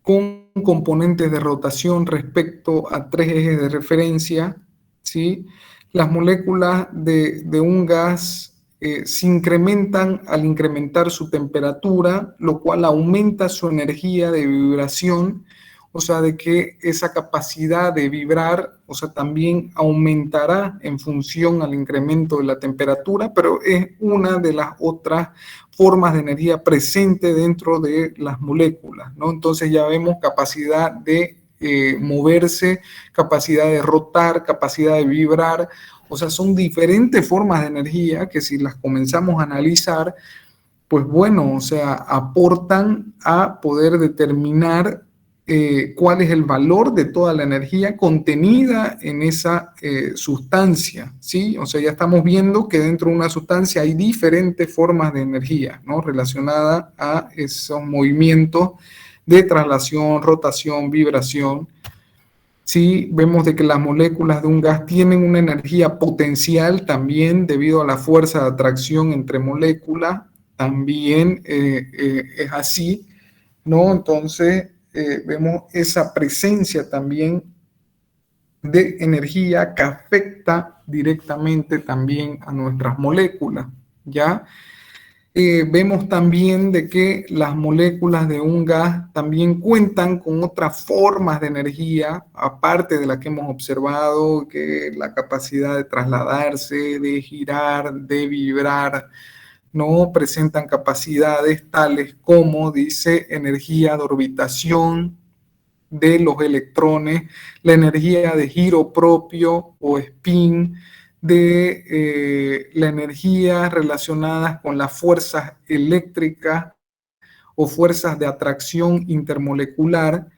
con componentes de rotación respecto a 3 ejes de referencia, ¿sí? Las moléculas de un gas se incrementan al incrementar su temperatura, lo cual aumenta su energía de vibración, o sea, de que esa capacidad de vibrar, o sea, también aumentará en función al incremento de la temperatura, pero es una de las otras formas de energía presente dentro de las moléculas, ¿no? Entonces ya vemos capacidad de moverse, capacidad de rotar, capacidad de vibrar, o sea, son diferentes formas de energía que si las comenzamos a analizar, pues bueno, o sea, aportan a poder determinar cuál es el valor de toda la energía contenida en esa sustancia, ¿sí? O sea, ya estamos viendo que dentro de una sustancia hay diferentes formas de energía, ¿no?, relacionadas a esos movimientos de traslación, rotación, vibración. Sí, vemos de que las moléculas de un gas tienen una energía potencial también debido a la fuerza de atracción entre moléculas, también es así, ¿no? Entonces vemos esa presencia también de energía que afecta directamente también a nuestras moléculas, ¿ya? Vemos también de que las moléculas de un gas también cuentan con otras formas de energía, aparte de la que hemos observado, que la capacidad de trasladarse, de girar, de vibrar, no presentan capacidades tales como, dice, energía de orbitación de los electrones, la energía de giro propio o spin, de la energía relacionadas con las fuerzas eléctricas o fuerzas de atracción intermolecular.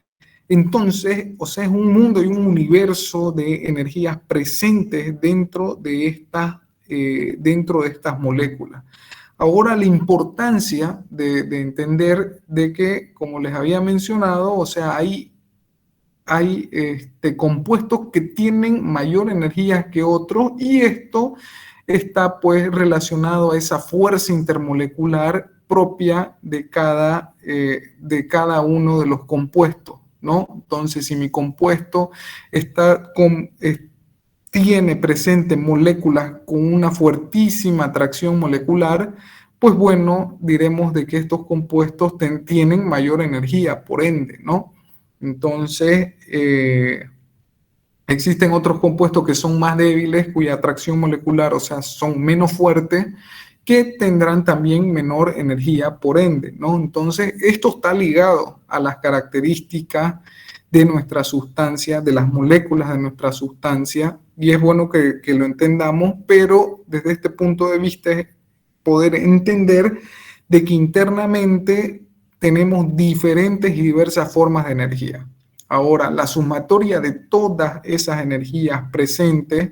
Entonces, o sea, es un mundo y un universo de energías presentes dentro de estas moléculas. Ahora la importancia de entender de que, como les había mencionado, o sea, hay compuestos que tienen mayor energía que otros y esto está pues relacionado a esa fuerza intermolecular propia de cada uno de los compuestos, ¿no? Entonces, si mi compuesto tiene presente moléculas con una fuertísima atracción molecular, pues bueno, diremos de que estos compuestos tienen mayor energía, por ende, ¿no? Entonces, existen otros compuestos que son más débiles, cuya atracción molecular, o sea, son menos fuertes, que tendrán también menor energía, por ende, ¿no? Entonces, esto está ligado a las características de nuestra sustancia, de las moléculas de nuestra sustancia, y es bueno que lo entendamos, pero desde este punto de vista es poder entender de que internamente tenemos diferentes y diversas formas de energía. Ahora, la sumatoria de todas esas energías presentes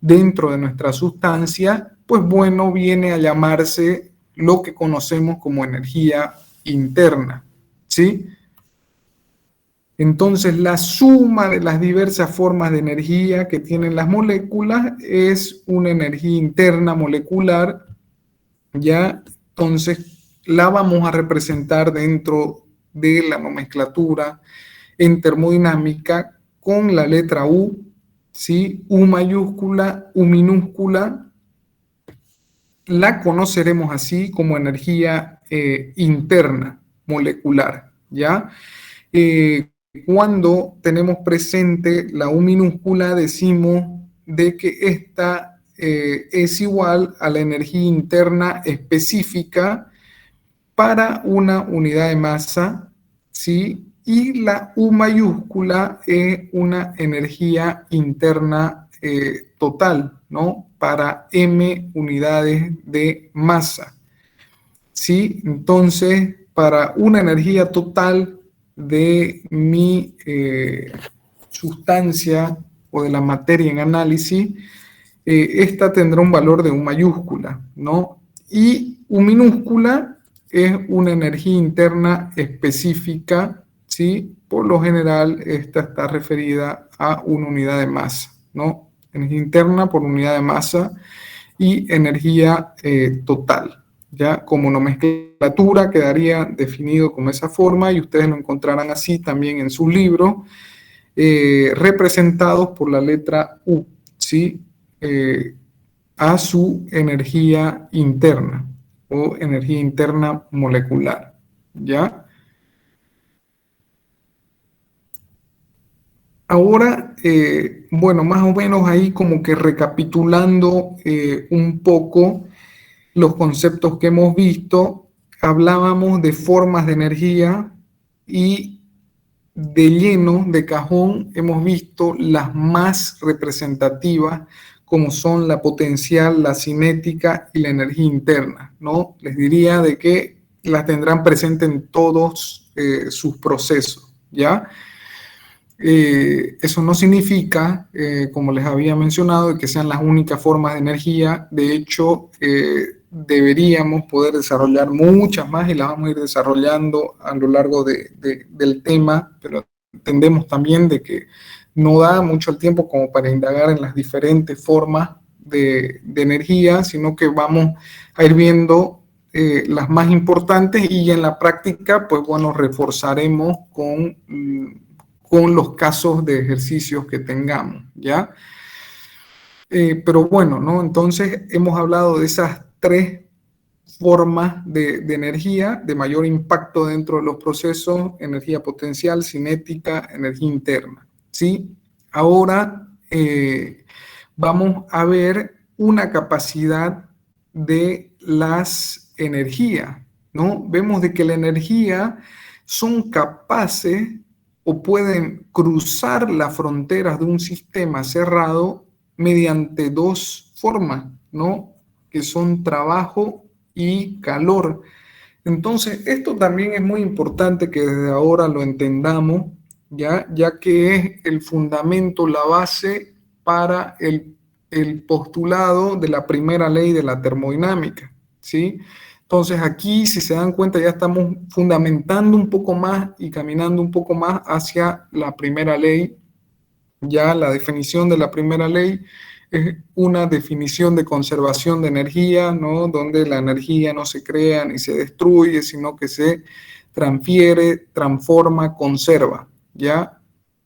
dentro de nuestra sustancia, pues bueno, viene a llamarse lo que conocemos como energía interna, ¿sí? Entonces, la suma de las diversas formas de energía que tienen las moléculas es una energía interna molecular, ¿ya? Entonces, la vamos a representar dentro de la nomenclatura en termodinámica con la letra U, ¿sí? U mayúscula, U minúscula, la conoceremos así como energía interna molecular, ¿ya? Cuando tenemos presente la U minúscula, decimos de que esta es igual a la energía interna específica para una unidad de masa, ¿sí? Y la U mayúscula es una energía interna total, ¿no? Para M unidades de masa, ¿sí? Entonces, para una energía total de mi sustancia o de la materia en análisis, esta tendrá un valor de U mayúscula, ¿no? Y U minúscula es una energía interna específica, ¿sí? Por lo general, esta está referida a una unidad de masa, ¿no? Energía interna por unidad de masa y energía total. Ya como nomenclatura quedaría definido como esa forma y ustedes lo encontrarán así también en sus libros, representados por la letra U, ¿sí? A su energía interna o energía interna molecular, ¿ya? Ahora, bueno, más o menos ahí como que recapitulando un poco los conceptos que hemos visto, hablábamos de formas de energía y de lleno, de cajón, hemos visto las más representativas como son la potencial, la cinética y la energía interna, ¿no? Les diría de que las tendrán presente en todos sus procesos, ¿ya? Eso no significa, como les había mencionado, que sean las únicas formas de energía. De hecho, deberíamos poder desarrollar muchas más y las vamos a ir desarrollando a lo largo del tema, pero entendemos también de que no da mucho el tiempo como para indagar en las diferentes formas de energía, sino que vamos a ir viendo las más importantes y en la práctica, pues bueno, reforzaremos con los casos de ejercicios que tengamos, ¿ya? Pero bueno, ¿no? Entonces hemos hablado de esas tres formas de energía de mayor impacto dentro de los procesos: energía potencial, cinética, energía interna, ¿sí? Ahora vamos a ver una capacidad de las energías, ¿no? Vemos de que la energía son capaces o pueden cruzar las fronteras de un sistema cerrado mediante dos formas, ¿no? Que son trabajo y calor. Entonces, esto también es muy importante que desde ahora lo entendamos, ya que es el fundamento, la base para el postulado de la primera ley de la termodinámica, ¿sí? Entonces aquí, si se dan cuenta, ya estamos fundamentando un poco más y caminando un poco más hacia la primera ley. Ya la definición de la primera ley es una definición de conservación de energía, ¿no? Donde la energía no se crea ni se destruye, sino que se transfiere, transforma, conserva, ¿ya?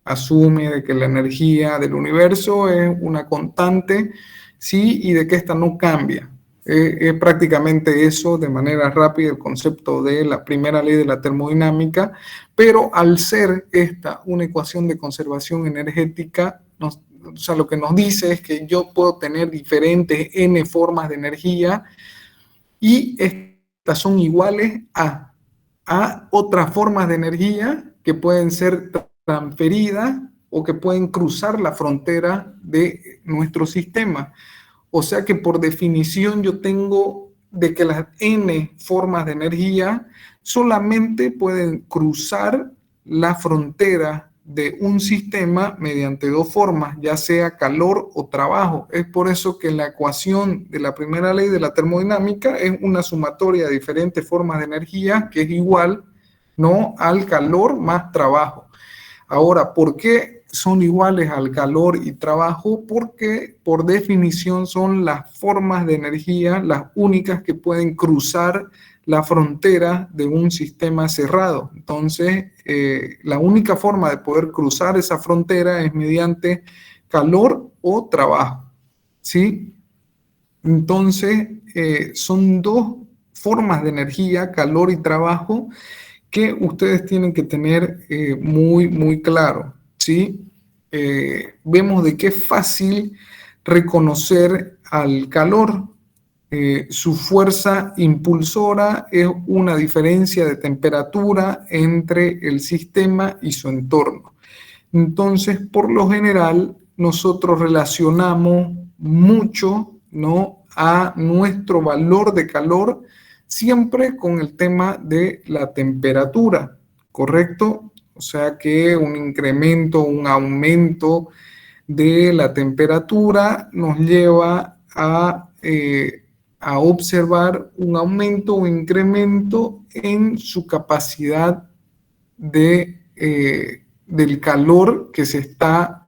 Asume de que la energía del universo es una constante, ¿sí? Y de que esta no cambia. Es prácticamente eso, de manera rápida, el concepto de la primera ley de la termodinámica, pero al ser esta una ecuación de conservación energética, o sea, lo que nos dice es que yo puedo tener diferentes n formas de energía y estas son iguales a otras formas de energía que pueden ser transferidas o que pueden cruzar la frontera de nuestro sistema. O sea que por definición yo tengo de que las n formas de energía solamente pueden cruzar la frontera de un sistema mediante dos formas, ya sea calor o trabajo. Es por eso que la ecuación de la primera ley de la termodinámica es una sumatoria de diferentes formas de energía que es igual, ¿no?, al calor más trabajo. Ahora, ¿por qué son iguales al calor y trabajo? Porque por definición son las formas de energía las únicas que pueden cruzar la frontera de un sistema cerrado. Entonces, la única forma de poder cruzar esa frontera es mediante calor o trabajo, ¿sí? Entonces, son dos formas de energía, calor y trabajo, que ustedes tienen que tener muy claro, ¿sí? Vemos de qué es fácil reconocer al calor. Su fuerza impulsora es una diferencia de temperatura entre el sistema y su entorno. Entonces, por lo general, nosotros relacionamos mucho, ¿no?, a nuestro valor de calor siempre con el tema de la temperatura, ¿correcto? O sea que un incremento, un aumento de la temperatura nos lleva a observar un aumento o incremento en su capacidad del calor que se está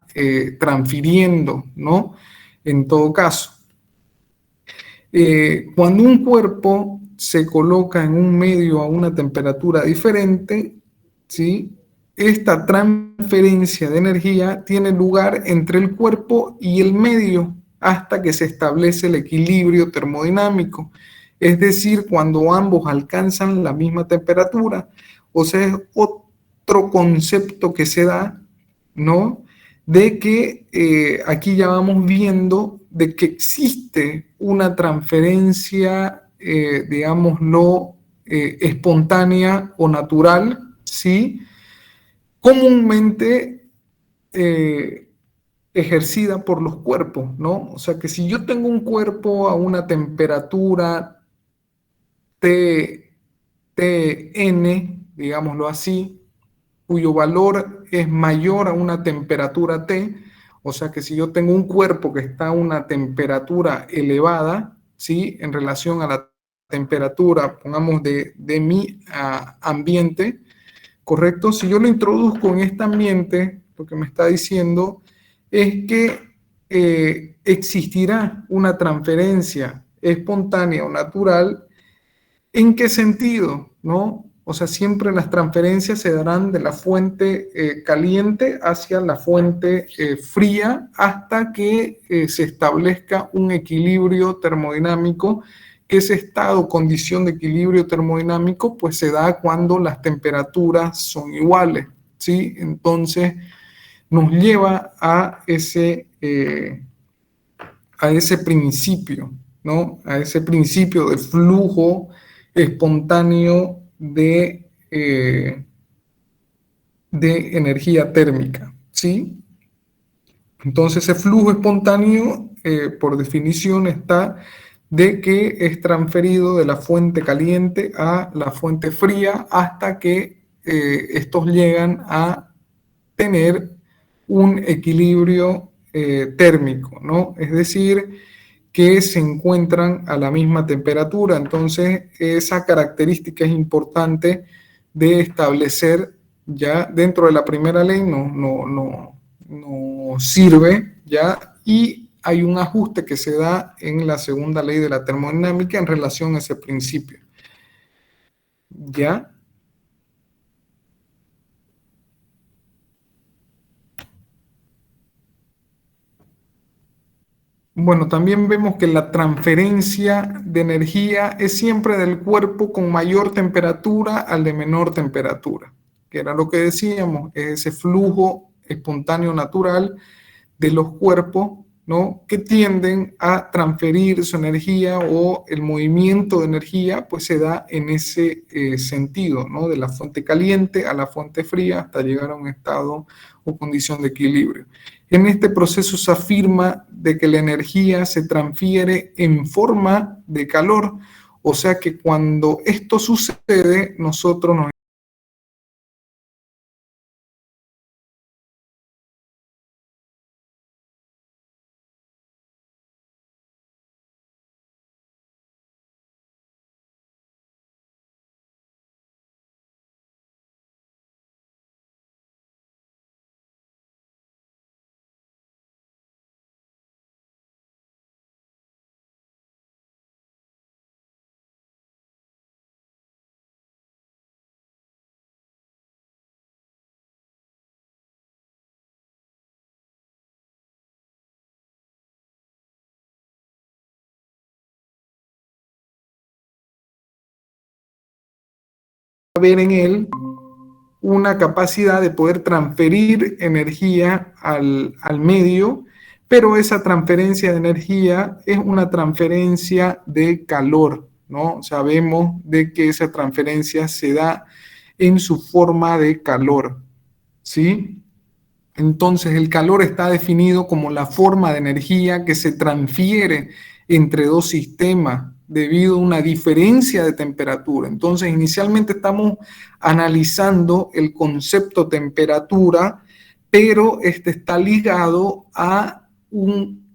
transfiriendo, ¿no? En todo caso. Cuando un cuerpo se coloca en un medio a una temperatura diferente, ¿sí?, esta transferencia de energía tiene lugar entre el cuerpo y el medio hasta que se establece el equilibrio termodinámico, es decir, cuando ambos alcanzan la misma temperatura. O sea, es otro concepto que se da, ¿no?, de que aquí ya vamos viendo de que existe una transferencia, digámoslo, espontánea o natural, ¿sí?, comúnmente ejercida por los cuerpos, ¿no? O sea que si yo tengo un cuerpo a una temperatura Tn, digámoslo así, cuyo valor es mayor a una temperatura T, o sea que si yo tengo un cuerpo que está a una temperatura elevada, ¿sí?, en relación a la temperatura, pongamos, de mi ambiente, ¿correcto? Si yo lo introduzco en este ambiente, lo que me está diciendo es que existirá una transferencia espontánea o natural. ¿En qué sentido? ¿No? O sea, siempre las transferencias se darán de la fuente caliente hacia la fuente fría hasta que se establezca un equilibrio termodinámico, que ese estado o condición de equilibrio termodinámico pues se da cuando las temperaturas son iguales, ¿sí? Entonces nos lleva a ese principio, ¿no? A ese principio de flujo espontáneo de energía térmica, ¿sí? Entonces, ese flujo espontáneo, por definición, está de que es transferido de la fuente caliente a la fuente fría hasta que estos llegan a tener un equilibrio térmico, ¿no? Es decir, que se encuentran a la misma temperatura. Entonces, esa característica es importante de establecer ya dentro de la primera ley, no sirve ya, y hay un ajuste que se da en la segunda ley de la termodinámica en relación a ese principio. ¿Ya? Bueno, también vemos que la transferencia de energía es siempre del cuerpo con mayor temperatura al de menor temperatura, que era lo que decíamos, es ese flujo espontáneo natural de los cuerpos, ¿no? Que tienden a transferir su energía, o el movimiento de energía pues se da en ese sentido, ¿no? De la fuente caliente a la fuente fría hasta llegar a un estado o condición de equilibrio. En este proceso se afirma de que la energía se transfiere en forma de calor, o sea que cuando esto sucede, nosotros nos ver en él una capacidad de poder transferir energía al medio, pero esa transferencia de energía es una transferencia de calor, ¿no? Sabemos de que esa transferencia se da en su forma de calor, ¿sí? Entonces, el calor está definido como la forma de energía que se transfiere entre dos sistemas debido a una diferencia de temperatura. Entonces, inicialmente estamos analizando el concepto temperatura, pero este está ligado a un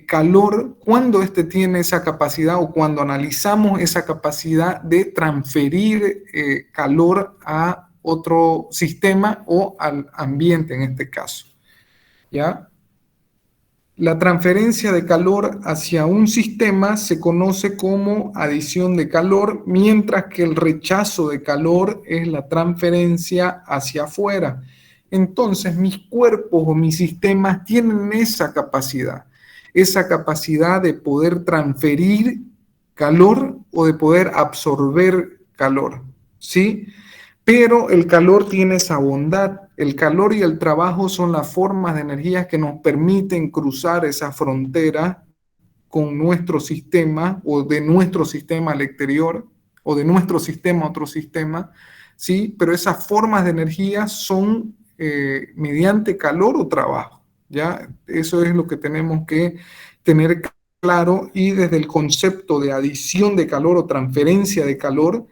calor cuando este tiene esa capacidad, o cuando analizamos esa capacidad de transferir calor a otro sistema o al ambiente en este caso, ¿ya? La transferencia de calor hacia un sistema se conoce como adición de calor, mientras que el rechazo de calor es la transferencia hacia afuera. Entonces, mis cuerpos o mis sistemas tienen esa capacidad de poder transferir calor o de poder absorber calor, ¿sí? Pero el calor tiene esa bondad. El calor y el trabajo son las formas de energía que nos permiten cruzar esa frontera con nuestro sistema, o de nuestro sistema al exterior, o de nuestro sistema a otro sistema, ¿sí? Pero esas formas de energía son mediante calor o trabajo, ¿ya? Eso es lo que tenemos que tener claro, y desde el concepto de adición de calor o transferencia de calor,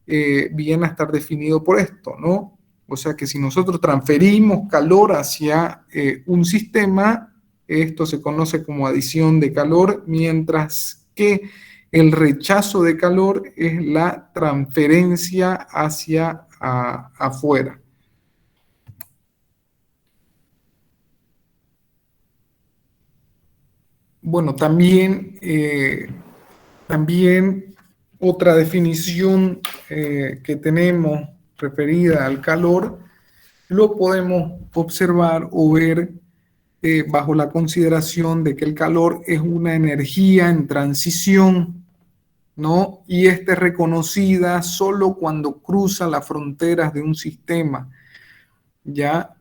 viene a estar definido por esto, ¿no? O sea que si nosotros transferimos calor hacia un sistema, esto se conoce como adición de calor, mientras que el rechazo de calor es la transferencia hacia afuera. Bueno, también otra definición que tenemos referida al calor, lo podemos observar o ver bajo la consideración de que el calor es una energía en transición, ¿no? Y esta es reconocida solo cuando cruza las fronteras de un sistema, ¿ya?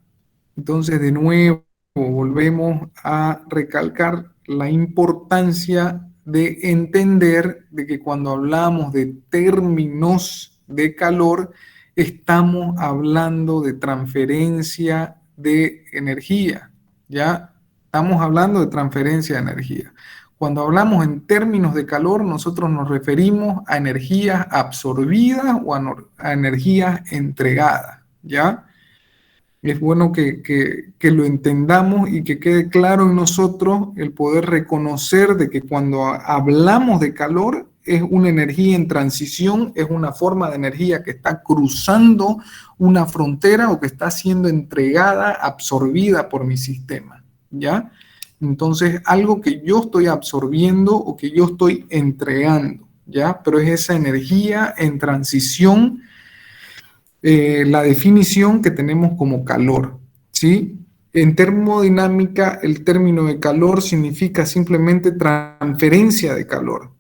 Entonces, de nuevo, volvemos a recalcar la importancia de entender de que cuando hablamos de términos de calor, estamos hablando de transferencia de energía, ¿ya? Estamos hablando de transferencia de energía. Cuando hablamos en términos de calor, nosotros nos referimos a energías absorbidas o a energías entregadas, ¿ya? Es bueno que lo entendamos y que quede claro en nosotros el poder reconocer de que cuando hablamos de calor es una energía en transición, es una forma de energía que está cruzando una frontera o que está siendo entregada, absorbida por mi sistema, ¿ya? Entonces, algo que yo estoy absorbiendo o que yo estoy entregando, ¿ya? Pero es esa energía en transición, la definición que tenemos como calor, ¿sí? En termodinámica, el término de calor significa simplemente transferencia de calor,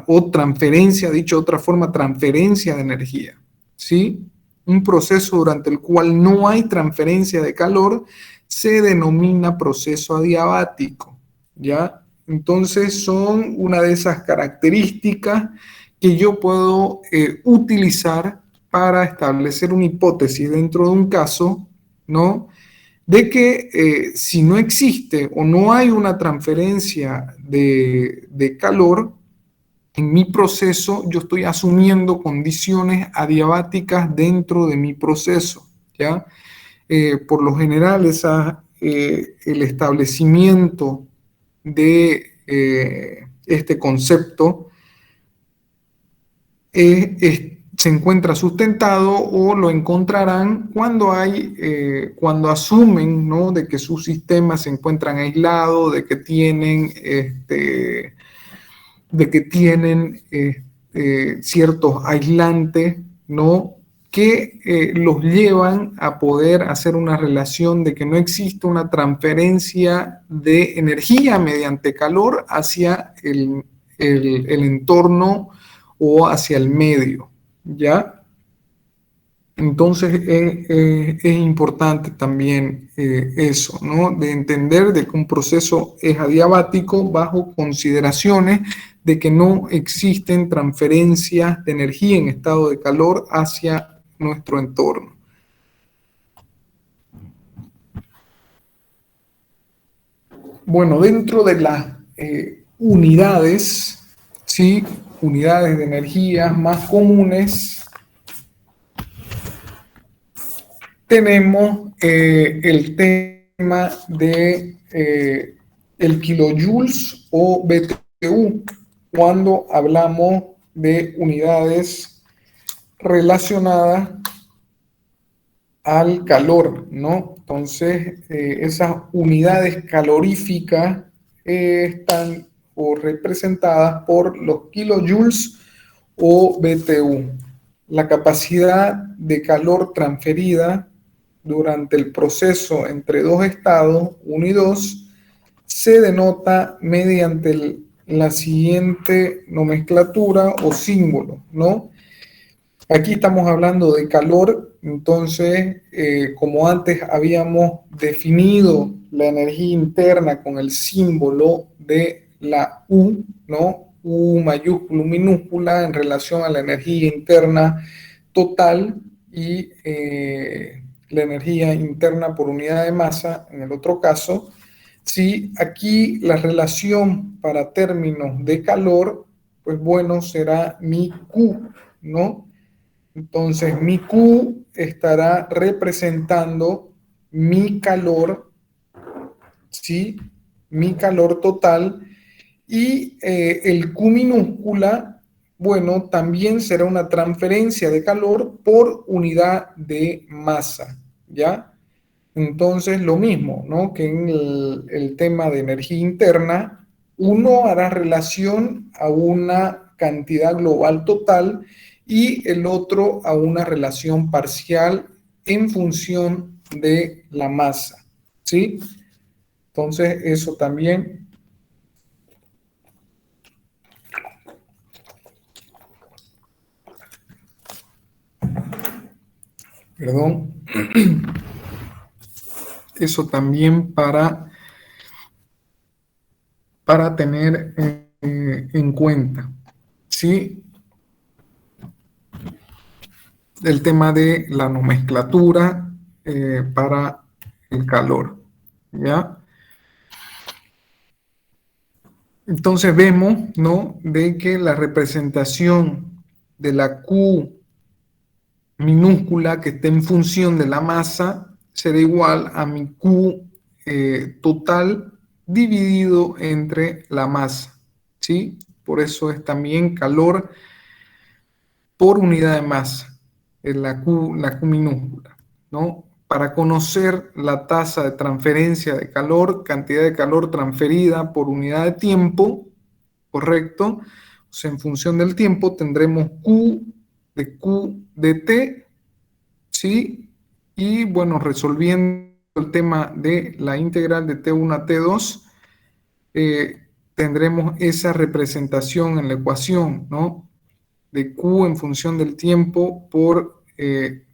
o transferencia, dicho de otra forma, transferencia de energía, ¿sí? Un proceso durante el cual no hay transferencia de calor se denomina proceso adiabático, ¿ya? Entonces son una de esas características que yo puedo utilizar para establecer una hipótesis dentro de un caso, ¿no? De que si no existe o no hay una transferencia de calor, en mi proceso yo estoy asumiendo condiciones adiabáticas dentro de mi proceso, ¿ya? Por lo general, el establecimiento de este concepto se encuentra sustentado o lo encontrarán cuando asumen, ¿no?, de que sus sistemas se encuentran aislados, de que tienen ciertos aislantes, ¿no?, que los llevan a poder hacer una relación de que no existe una transferencia de energía mediante calor hacia el entorno o hacia el medio, ¿ya? Entonces es importante también eso, ¿no? De entender de que un proceso es adiabático bajo consideraciones de que no existen transferencias de energía en estado de calor hacia nuestro entorno. Bueno, dentro de las unidades, ¿sí?, unidades de energía más comunes, tenemos el tema de el kilojoules o BTU, cuando hablamos de unidades relacionadas al calor, ¿no? Entonces, esas unidades caloríficas están o representadas por los kilojoules o BTU. La capacidad de calor transferida durante el proceso entre dos estados, 1 y 2, se denota mediante la siguiente nomenclatura o símbolo, ¿no? Aquí estamos hablando de calor, entonces, como antes habíamos definido la energía interna con el símbolo de la U, ¿no? U mayúscula, minúscula, en relación a la energía interna total y la energía interna por unidad de masa, en el otro caso. Sí, aquí la relación para términos de calor, pues bueno, será mi Q, ¿no? Entonces, mi Q estará representando mi calor, ¿sí? Mi calor total. Y el Q minúscula, bueno, también será una transferencia de calor por unidad de masa, ¿ya? Entonces, lo mismo, ¿no?, que en el tema de energía interna, uno hará relación a una cantidad global total y el otro a una relación parcial en función de la masa, ¿sí? Entonces, eso también. Perdón. Eso también para tener en cuenta, ¿sí? El tema de la nomenclatura para el calor, ¿ya? Entonces vemos, ¿no?, de que la representación de la Q minúscula que está en función de la masa será igual a mi Q total dividido entre la masa, ¿sí? Por eso es también calor por unidad de masa, en la Q minúscula, ¿no? Para conocer la tasa de transferencia de calor, cantidad de calor transferida por unidad de tiempo, ¿correcto? O sea, en función del tiempo tendremos Q de T, ¿sí? Y bueno, resolviendo el tema de la integral de T1 a T2, tendremos esa representación en la ecuación, ¿no? De Q en función del tiempo por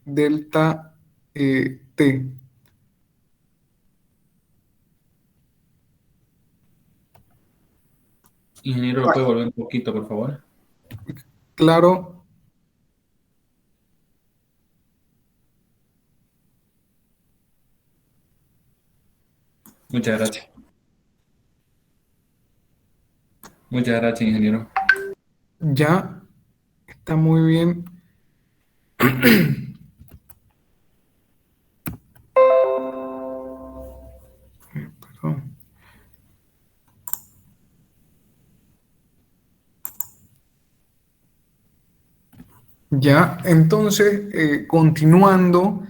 delta T. Ingeniero, ¿lo puede volver un poquito, por favor? Claro, Muchas gracias. Muchas gracias, ingeniero. ya está muy bien. Perdón. Ya, entonces, continuando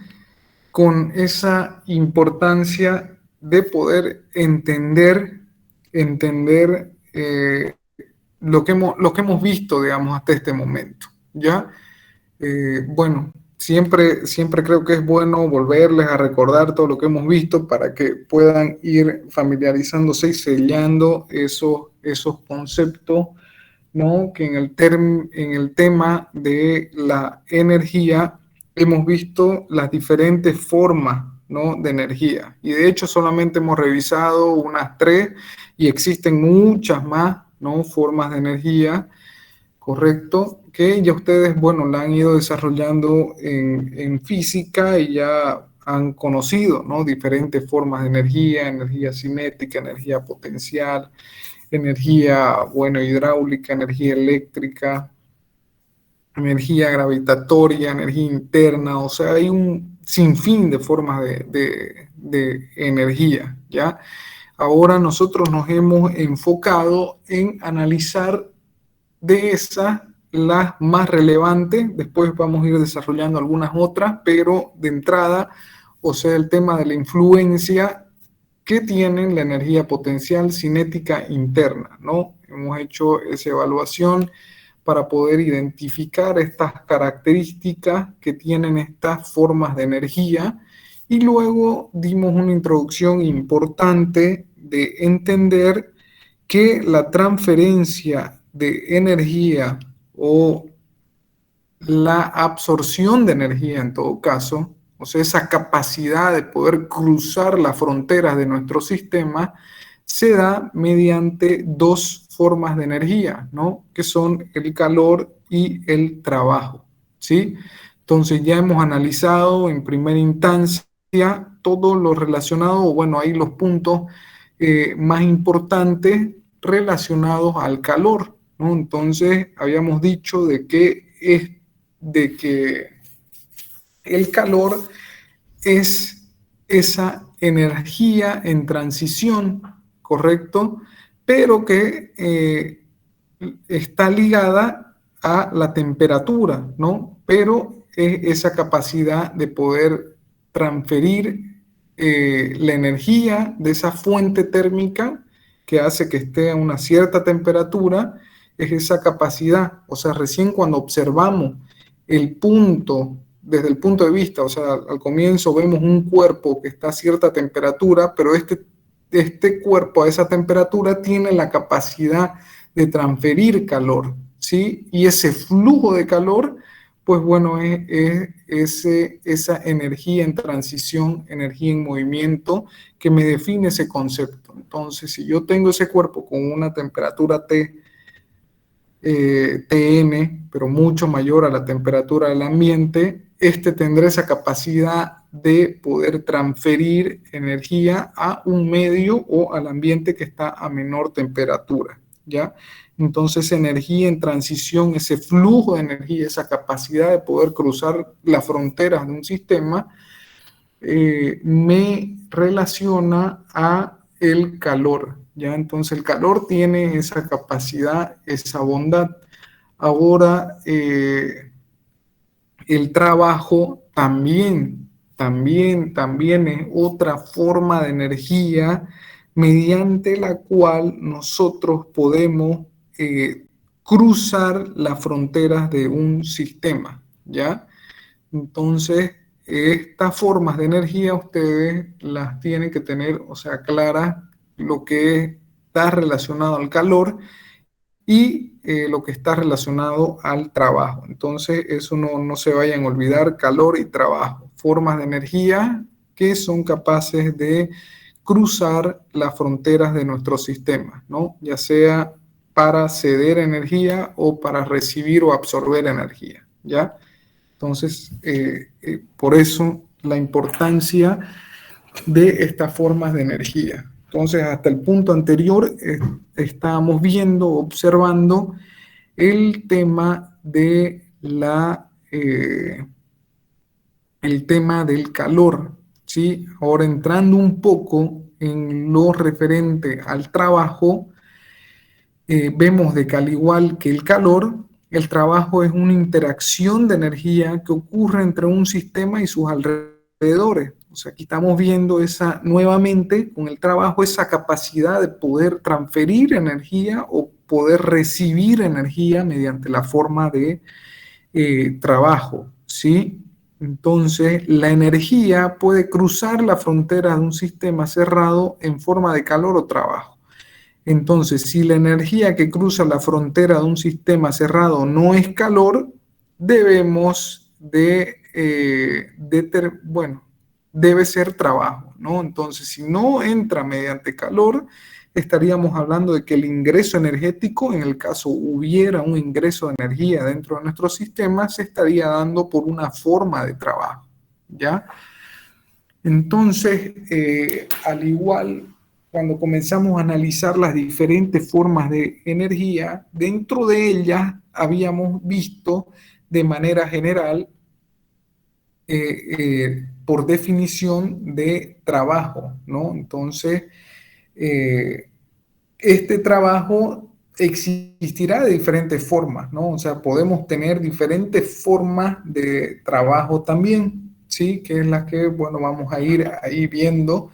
con esa importancia de poder entender lo que hemos visto, digamos, hasta este momento, ¿ya? Bueno, siempre creo que es bueno volverles a recordar todo lo que hemos visto para que puedan ir familiarizándose y sellando esos conceptos, ¿no? Que en el tema de la energía hemos visto las diferentes formas, ¿no? De energía. Y de hecho solamente hemos revisado unas 3 y existen muchas más, ¿no? Formas de energía, correcto, que ya ustedes, bueno, la han ido desarrollando en física y ya han conocido, ¿no? Diferentes formas de energía, energía cinética, energía potencial, energía, bueno, hidráulica, energía eléctrica, energía gravitatoria, energía interna, o sea, hay un sinfín de formas de energía, ¿ya? Ahora nosotros nos hemos enfocado en analizar de esas las más relevantes, después vamos a ir desarrollando algunas otras, pero de entrada, o sea, el tema de la influencia que tienen la energía potencial cinética interna, ¿no? Hemos hecho esa evaluación para poder identificar estas características que tienen estas formas de energía y luego dimos una introducción importante de entender que la transferencia de energía o la absorción de energía en todo caso, o sea, esa capacidad de poder cruzar las fronteras de nuestro sistema, se da mediante 2 formas de energía, ¿no? Que son el calor y el trabajo, ¿sí? Entonces ya hemos analizado en primera instancia todo lo relacionado, bueno, ahí los puntos más importantes relacionados al calor, ¿no? Entonces habíamos dicho de que el calor es esa energía en transición, ¿correcto? Pero que está ligada a la temperatura, ¿no? Pero es esa capacidad de poder transferir la energía de esa fuente térmica que hace que esté a una cierta temperatura, es esa capacidad. O sea, recién cuando observamos el punto, desde el punto de vista, o sea, al comienzo vemos un cuerpo que está a cierta temperatura, pero este cuerpo a esa temperatura tiene la capacidad de transferir calor, ¿sí? Y ese flujo de calor, pues bueno, esa energía en transición, energía en movimiento, que me define ese concepto. Entonces, si yo tengo ese cuerpo con una temperatura Tn, pero mucho mayor a la temperatura del ambiente, tendrá esa capacidad de poder transferir energía a un medio o al ambiente que está a menor temperatura, ¿ya? Entonces, energía en transición, ese flujo de energía, esa capacidad de poder cruzar las fronteras de un sistema, me relaciona a el calor, ¿ya? Entonces el calor tiene esa capacidad, esa bondad. Ahora, el trabajo también es otra forma de energía mediante la cual nosotros podemos cruzar las fronteras de un sistema, ¿ya? Entonces, estas formas de energía ustedes las tienen que tener, o sea, claras lo que está relacionado al calor y lo que está relacionado al trabajo. Entonces, eso no se vayan a olvidar, calor y trabajo, formas de energía que son capaces de cruzar las fronteras de nuestro sistema, ¿no? Ya sea para ceder energía o para recibir o absorber energía, ¿ya? Entonces, por eso la importancia de estas formas de energía. Entonces, hasta el punto anterior estábamos viendo, observando el tema de el tema del calor, ¿sí? Ahora entrando un poco en lo referente al trabajo, vemos de que al igual que el calor, el trabajo es una interacción de energía que ocurre entre un sistema y sus alrededores. O sea, aquí estamos viendo nuevamente con el trabajo esa capacidad de poder transferir energía o poder recibir energía mediante la forma de trabajo, ¿sí? Entonces, la energía puede cruzar la frontera de un sistema cerrado en forma de calor o trabajo. Entonces, si la energía que cruza la frontera de un sistema cerrado no es calor, debemos debe ser trabajo, ¿no? Entonces, si no entra mediante calor, estaríamos hablando de que el ingreso energético, en el caso hubiera un ingreso de energía dentro de nuestro sistema, se estaría dando por una forma de trabajo, ¿ya? Entonces, al igual, cuando comenzamos a analizar las diferentes formas de energía, dentro de ellas habíamos visto de manera general, por definición, de trabajo, ¿no? Entonces, este trabajo existirá de diferentes formas, ¿no? O sea, podemos tener diferentes formas de trabajo también, ¿sí? Que es la que, bueno, vamos a ir ahí viendo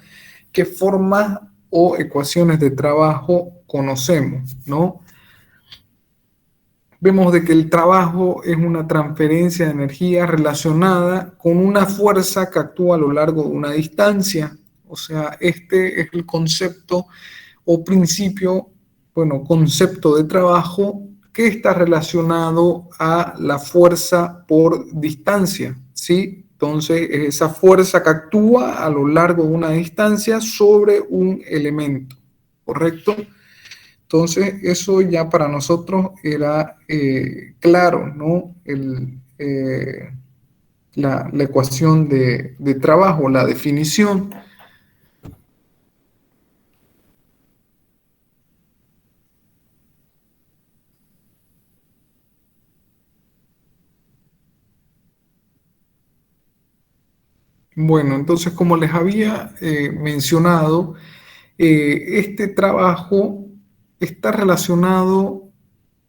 qué formas o ecuaciones de trabajo conocemos, ¿no? Vemos de que el trabajo es una transferencia de energía relacionada con una fuerza que actúa a lo largo de una distancia. O sea, este es el concepto o principio, bueno, concepto de trabajo que está relacionado a la fuerza por distancia, ¿sí? Entonces, es esa fuerza que actúa a lo largo de una distancia sobre un elemento, ¿correcto? Entonces, eso ya para nosotros era claro, ¿no? La ecuación de trabajo, la definición. Bueno, entonces, como les había mencionado, este trabajo está relacionado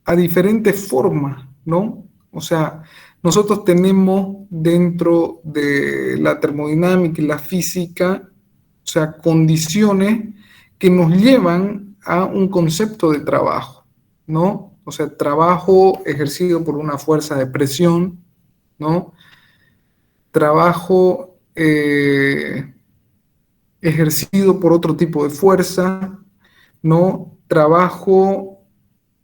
a diferentes formas, ¿no? O sea, nosotros tenemos dentro de la termodinámica y la física, o sea, condiciones que nos llevan a un concepto de trabajo, ¿no? O sea, trabajo ejercido por una fuerza de presión, ¿no? Trabajo ejercido por otro tipo de fuerza, ¿no? Trabajo,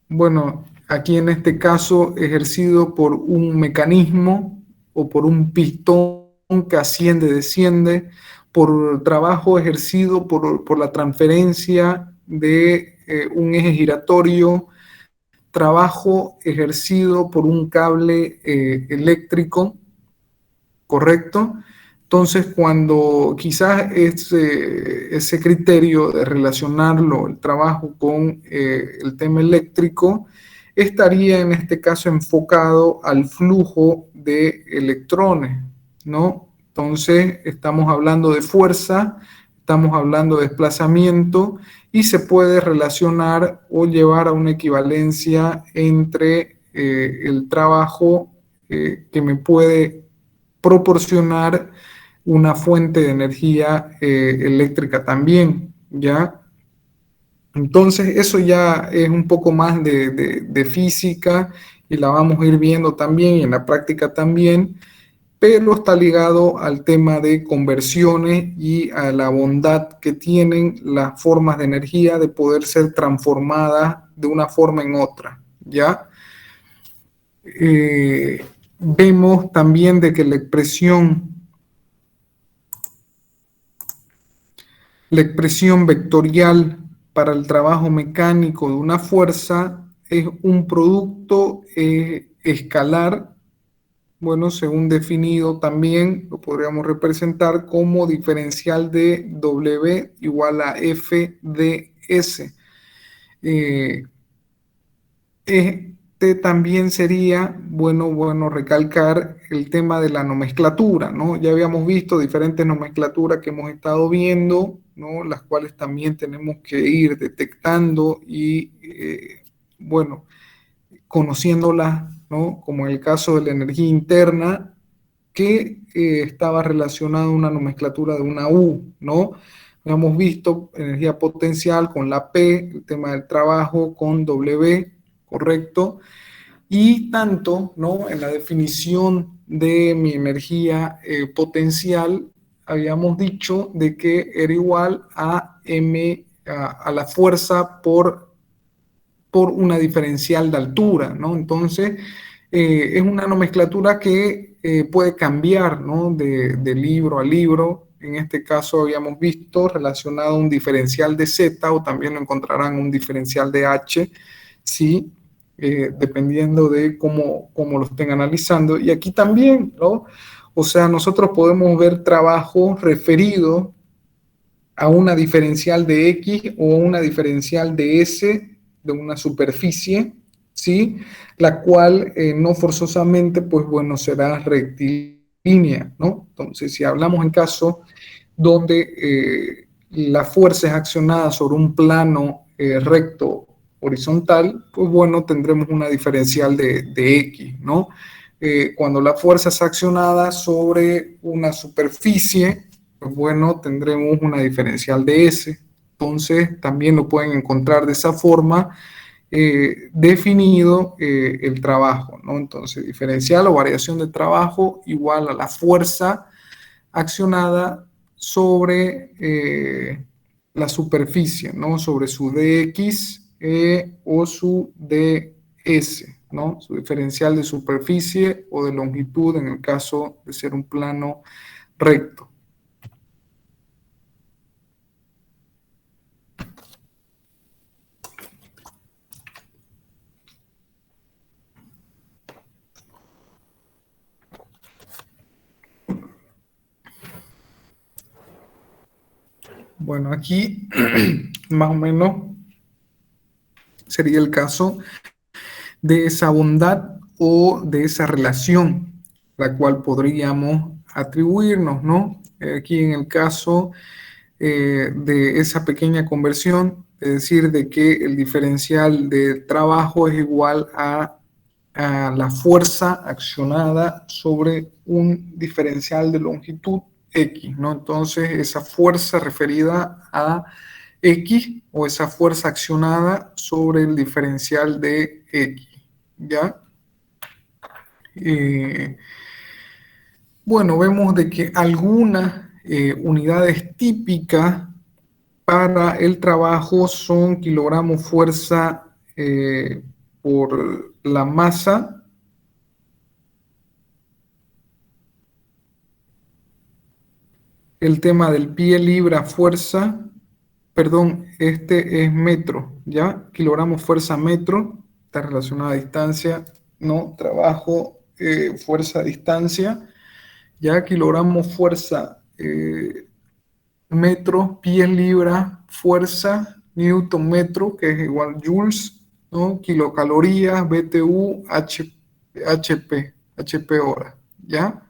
bueno, aquí en este caso ejercido por un mecanismo o por un pistón que asciende, desciende, por trabajo ejercido por la transferencia de un eje giratorio, trabajo ejercido por un cable eléctrico, ¿correcto? Entonces, cuando quizás ese criterio de relacionarlo, el trabajo con el tema eléctrico, estaría en este caso enfocado al flujo de electrones, ¿no? Entonces, estamos hablando de fuerza, estamos hablando de desplazamiento y se puede relacionar o llevar a una equivalencia entre el trabajo que me puede proporcionar una fuente de energía eléctrica también, ¿ya? Entonces, eso ya es un poco más de física y la vamos a ir viendo también y en la práctica también, pero está ligado al tema de conversiones y a la bondad que tienen las formas de energía de poder ser transformadas de una forma en otra, ¿ya? Vemos también de que la expresión vectorial para el trabajo mecánico de una fuerza es un producto escalar. Bueno, según definido también lo podríamos representar como diferencial de W igual a F de S. Este también sería bueno recalcar el tema de la nomenclatura, ¿no? Ya habíamos visto diferentes nomenclaturas que hemos estado viendo, ¿no? Las cuales también tenemos que ir detectando y, bueno, conociéndolas, ¿no? Como en el caso de la energía interna, que estaba relacionada a una nomenclatura de una U, ¿no? Hemos visto energía potencial con la P, el tema del trabajo con W, correcto, y tanto, ¿no? En la definición de mi energía potencial, habíamos dicho de que era igual a M, a la fuerza por una diferencial de altura, ¿no? Entonces, es una nomenclatura que puede cambiar, ¿no? De libro a libro. En este caso habíamos visto relacionado a un diferencial de Z o también lo encontrarán un diferencial de H, ¿sí? Dependiendo de cómo lo estén analizando. Y aquí también, ¿no? O sea, nosotros podemos ver trabajo referido a una diferencial de X o a una diferencial de S de una superficie, ¿sí? La cual no forzosamente, pues bueno, será rectilínea, ¿no? Entonces, si hablamos en caso donde la fuerza es accionada sobre un plano recto horizontal, pues bueno, tendremos una diferencial de X, ¿no? Cuando la fuerza es accionada sobre una superficie, pues bueno, tendremos una diferencial de S. Entonces, también lo pueden encontrar de esa forma definido el trabajo, ¿no? Entonces, diferencial o variación de trabajo igual a la fuerza accionada sobre la superficie, ¿no? Sobre su dx o su ds, ¿no? Su diferencial de superficie o de longitud en el caso de ser un plano recto. Bueno, aquí más o menos sería el caso de esa bondad o de esa relación, la cual podríamos atribuirnos, ¿no? Aquí en el caso de esa pequeña conversión, es decir, de que el diferencial de trabajo es igual a la fuerza accionada sobre un diferencial de longitud X, ¿no? Entonces, esa fuerza referida a X o esa fuerza accionada sobre el diferencial de X, ¿ya? Bueno, vemos de que algunas unidades típicas para el trabajo son kilogramos fuerza por la masa. El tema del pie libra fuerza, perdón, este es metro, ¿ya? Kilogramos fuerza metro, está relacionado a distancia, no, trabajo, fuerza, distancia, ya kilogramos fuerza, metro, pies libra, fuerza, newton metro, que es igual joules, ¿no? Kilocalorías, BTU, HP hora, ¿ya?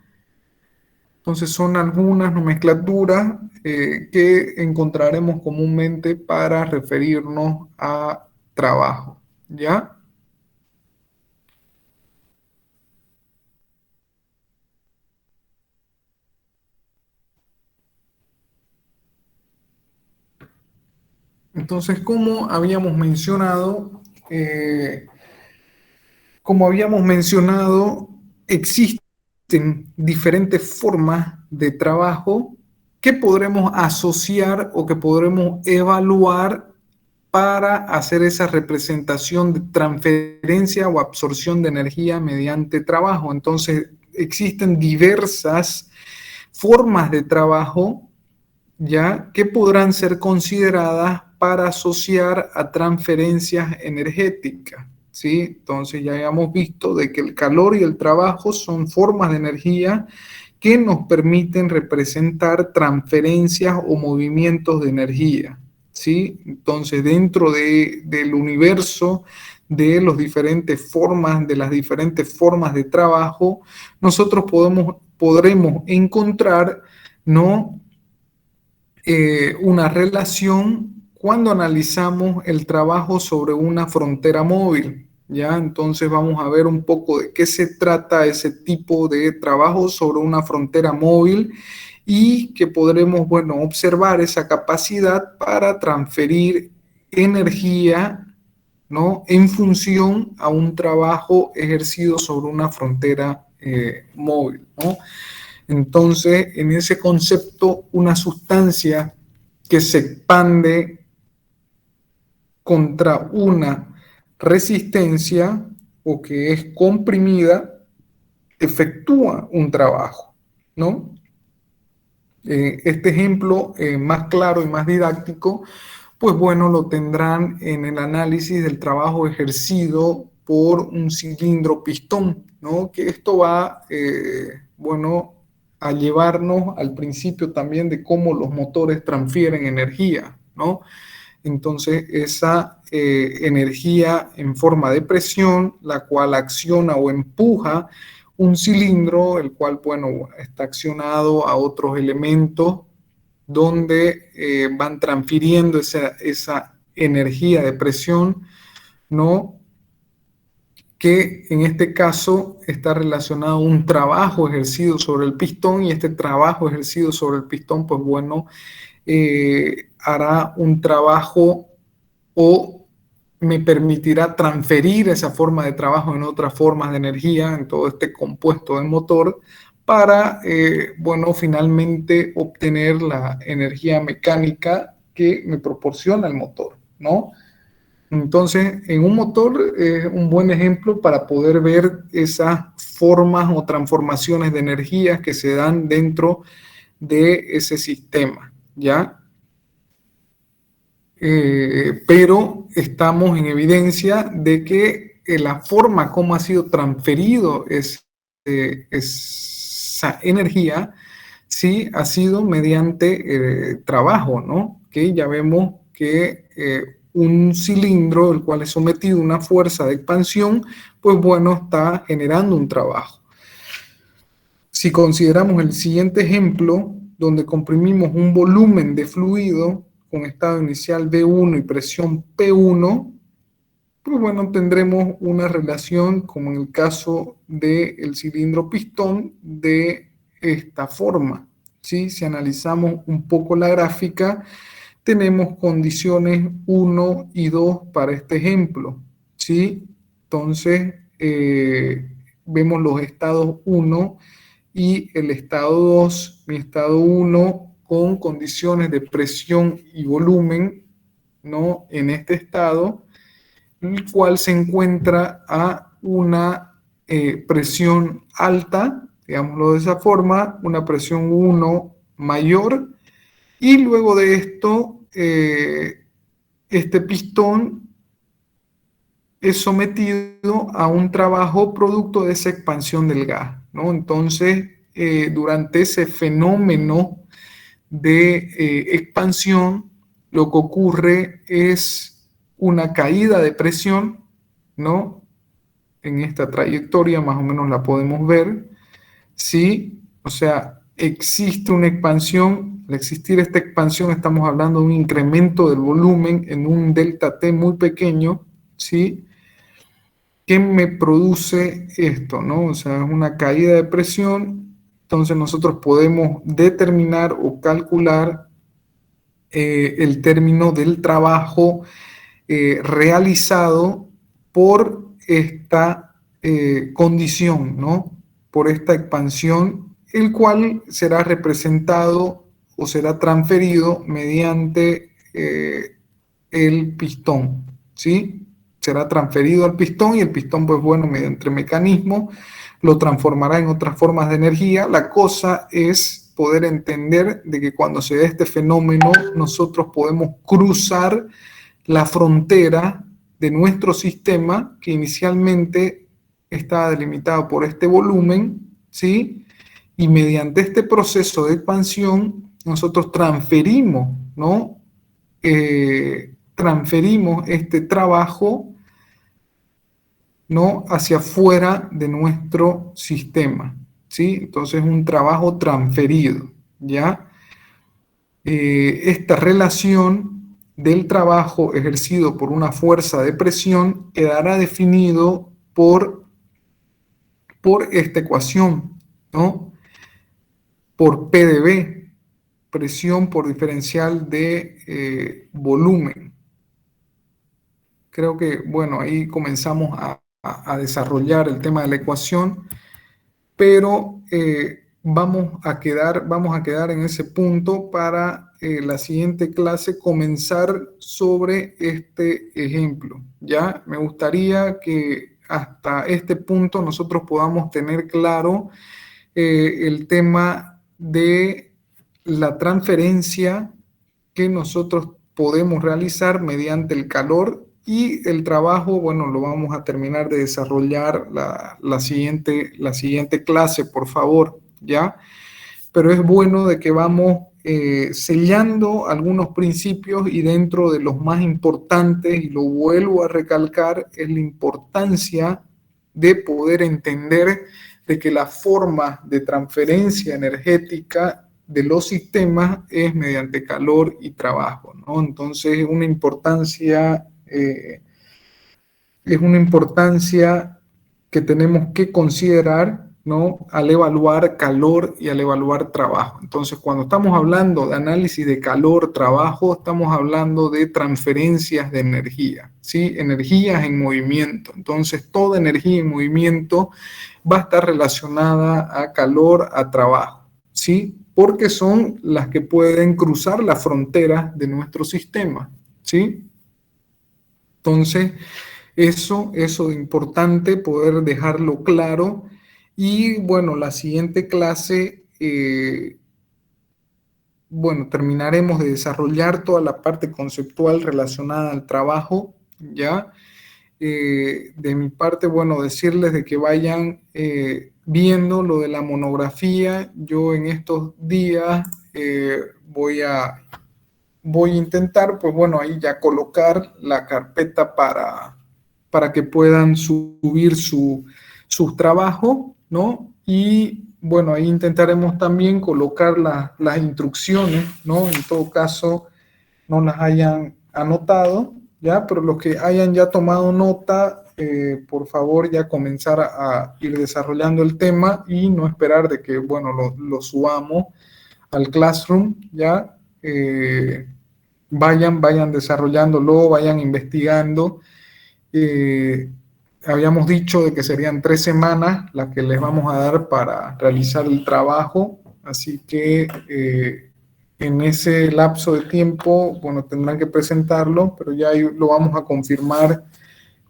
Entonces son algunas nomenclaturas que encontraremos comúnmente para referirnos a trabajo, ¿ya? Entonces, eh, como habíamos mencionado, existen diferentes formas de trabajo que podremos asociar o que podremos evaluar para hacer esa representación de transferencia o absorción de energía mediante trabajo. Entonces, existen diversas formas de trabajo ya que podrán ser consideradas para asociar a transferencias energéticas. ¿Sí? Entonces ya hemos visto de que el calor y el trabajo son formas de energía que nos permiten representar transferencias o movimientos de energía. ¿Sí? Entonces dentro del universo de las diferentes formas de trabajo, nosotros podremos encontrar, ¿no?, una relación cuando analizamos el trabajo sobre una frontera móvil, ¿ya? Entonces vamos a ver un poco de qué se trata ese tipo de trabajo sobre una frontera móvil y que podremos, bueno, observar esa capacidad para transferir energía, ¿no?, en función a un trabajo ejercido sobre una frontera móvil, ¿no? Entonces, en ese concepto, una sustancia que se expande contra una resistencia o que es comprimida, efectúa un trabajo, ¿no? Este ejemplo más claro y más didáctico, pues bueno, lo tendrán en el análisis del trabajo ejercido por un cilindro pistón, ¿no? Que esto va, bueno, a llevarnos al principio también de cómo los motores transfieren energía, ¿no? Entonces, esa energía en forma de presión, la cual acciona o empuja un cilindro, el cual, bueno, está accionado a otros elementos donde van transfiriendo esa energía de presión, ¿no?, que en este caso está relacionado a un trabajo ejercido sobre el pistón, y este trabajo ejercido sobre el pistón, pues bueno, hará un trabajo o me permitirá transferir esa forma de trabajo en otras formas de energía, en todo este compuesto del motor, para, bueno, finalmente obtener la energía mecánica que me proporciona el motor, ¿no? Entonces, en un motor es un buen ejemplo para poder ver esas formas o transformaciones de energías que se dan dentro de ese sistema, ¿ya? Pero estamos en evidencia de que la forma como ha sido transferido esa energía, sí, ha sido mediante trabajo, ¿no? Que ya vemos que un cilindro, el cual es sometido a una fuerza de expansión, pues bueno, está generando un trabajo. Si consideramos el siguiente ejemplo, donde comprimimos un volumen de fluido con estado inicial V1 y presión P1, pues bueno, tendremos una relación, como en el caso del cilindro pistón, de esta forma, ¿sí? Si analizamos un poco la gráfica, tenemos condiciones 1 y 2 para este ejemplo, ¿sí? Entonces, vemos los estados 1 y el estado 2, mi estado 1 con condiciones de presión y volumen, ¿no?, en este estado, el cual se encuentra a una presión alta, digámoslo de esa forma, una presión 1 mayor, y luego de esto, este pistón es sometido a un trabajo producto de esa expansión del gas, ¿no? Entonces, durante ese fenómeno de expansión, lo que ocurre es una caída de presión, ¿no? En esta trayectoria más o menos la podemos ver, ¿sí? O sea, existe una expansión. Al existir esta expansión estamos hablando de un incremento del volumen en un delta T muy pequeño, ¿sí? ¿Qué me produce esto, no? O sea, es una caída de presión. Entonces nosotros podemos determinar o calcular el término del trabajo realizado por esta condición, ¿no? Por esta expansión, el cual será representado o será transferido mediante el pistón, ¿sí? Será transferido al pistón y el pistón, pues bueno, mediante mecanismo, lo transformará en otras formas de energía. La cosa es poder entender de que cuando se da este fenómeno, nosotros podemos cruzar la frontera de nuestro sistema, que inicialmente estaba delimitado por este volumen, ¿sí? Y mediante este proceso de expansión, nosotros transferimos, ¿no? Transferimos este trabajo, ¿no? Hacia afuera de nuestro sistema, ¿sí? Entonces, un trabajo transferido, ¿ya? Esta relación del trabajo ejercido por una fuerza de presión quedará definido por esta ecuación, ¿no? Por PdV, presión por diferencial de volumen. Creo que, bueno, ahí comenzamos a desarrollar el tema de la ecuación, pero vamos a quedar en ese punto para la siguiente clase comenzar sobre este ejemplo. Ya me gustaría que hasta este punto nosotros podamos tener claro el tema de la transferencia que nosotros podemos realizar mediante el calor, y el trabajo, bueno, lo vamos a terminar de desarrollar la siguiente clase, por favor, ¿ya? Pero es bueno de que vamos sellando algunos principios, y dentro de los más importantes, y lo vuelvo a recalcar, es la importancia de poder entender de que la forma de transferencia energética de los sistemas es mediante calor y trabajo, ¿no? Entonces es una importancia que tenemos que considerar, ¿no? Al evaluar calor y al evaluar trabajo. Entonces, cuando estamos hablando de análisis de calor, trabajo, estamos hablando de transferencias de energía, ¿sí? Energías en movimiento. Entonces, toda energía en movimiento va a estar relacionada a calor, a trabajo, ¿sí? Porque son las que pueden cruzar las fronteras de nuestro sistema, ¿sí? Entonces, eso es importante poder dejarlo claro. Y bueno, la siguiente clase, bueno, terminaremos de desarrollar toda la parte conceptual relacionada al trabajo, ¿ya? De mi parte, bueno, decirles de que vayan viendo lo de la monografía. Yo en estos días voy a intentar, pues bueno, ahí ya colocar la carpeta para que puedan subir sus trabajos, ¿no? Y bueno, ahí intentaremos también colocar las instrucciones, ¿no? En todo caso, no las hayan anotado, ¿ya? Pero los que hayan ya tomado nota, por favor, ya comenzar a ir desarrollando el tema y no esperar de que, bueno, lo subamos al Classroom, ¿ya? Vayan desarrollándolo, vayan investigando. Habíamos dicho de que serían 3 semanas las que les vamos a dar para realizar el trabajo, así que en ese lapso de tiempo, bueno, tendrán que presentarlo, pero ya lo vamos a confirmar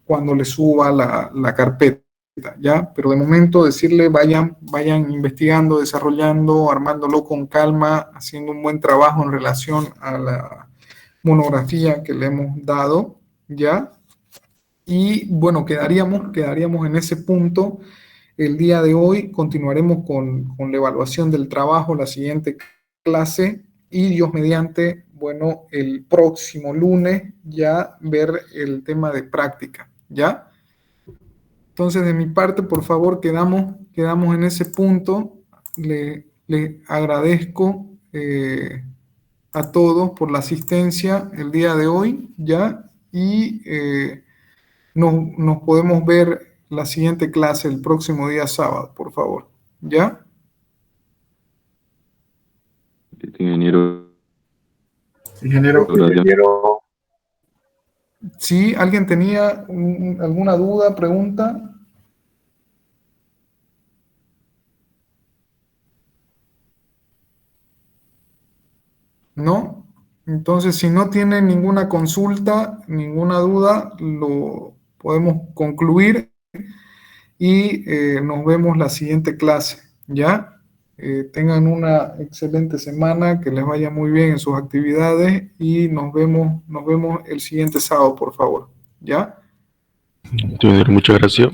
cuando les suba la carpeta, ¿ya? Pero de momento decirle, vayan investigando, desarrollando, armándolo con calma, haciendo un buen trabajo en relación a la monografía que le hemos dado, ¿ya? Y bueno, quedaríamos en ese punto el día de hoy. Continuaremos con la evaluación del trabajo, la siguiente clase, y Dios mediante, bueno, el próximo lunes ya ver el tema de práctica, ¿ya? Entonces, de mi parte, por favor, quedamos en ese punto. Les agradezco a todos por la asistencia el día de hoy, ¿ya? Y nos podemos ver la siguiente clase el próximo día sábado, por favor, ¿ya? Ingeniero. Ingeniero. Gracias. ¿Sí? ¿Alguien tenía alguna duda, pregunta? ¿No? Entonces, si no tiene ninguna consulta, ninguna duda, lo podemos concluir y nos vemos la siguiente clase, ¿ya? Tengan una excelente semana, que les vaya muy bien en sus actividades y nos vemos el siguiente sábado, por favor, ¿ya? Muchas gracias.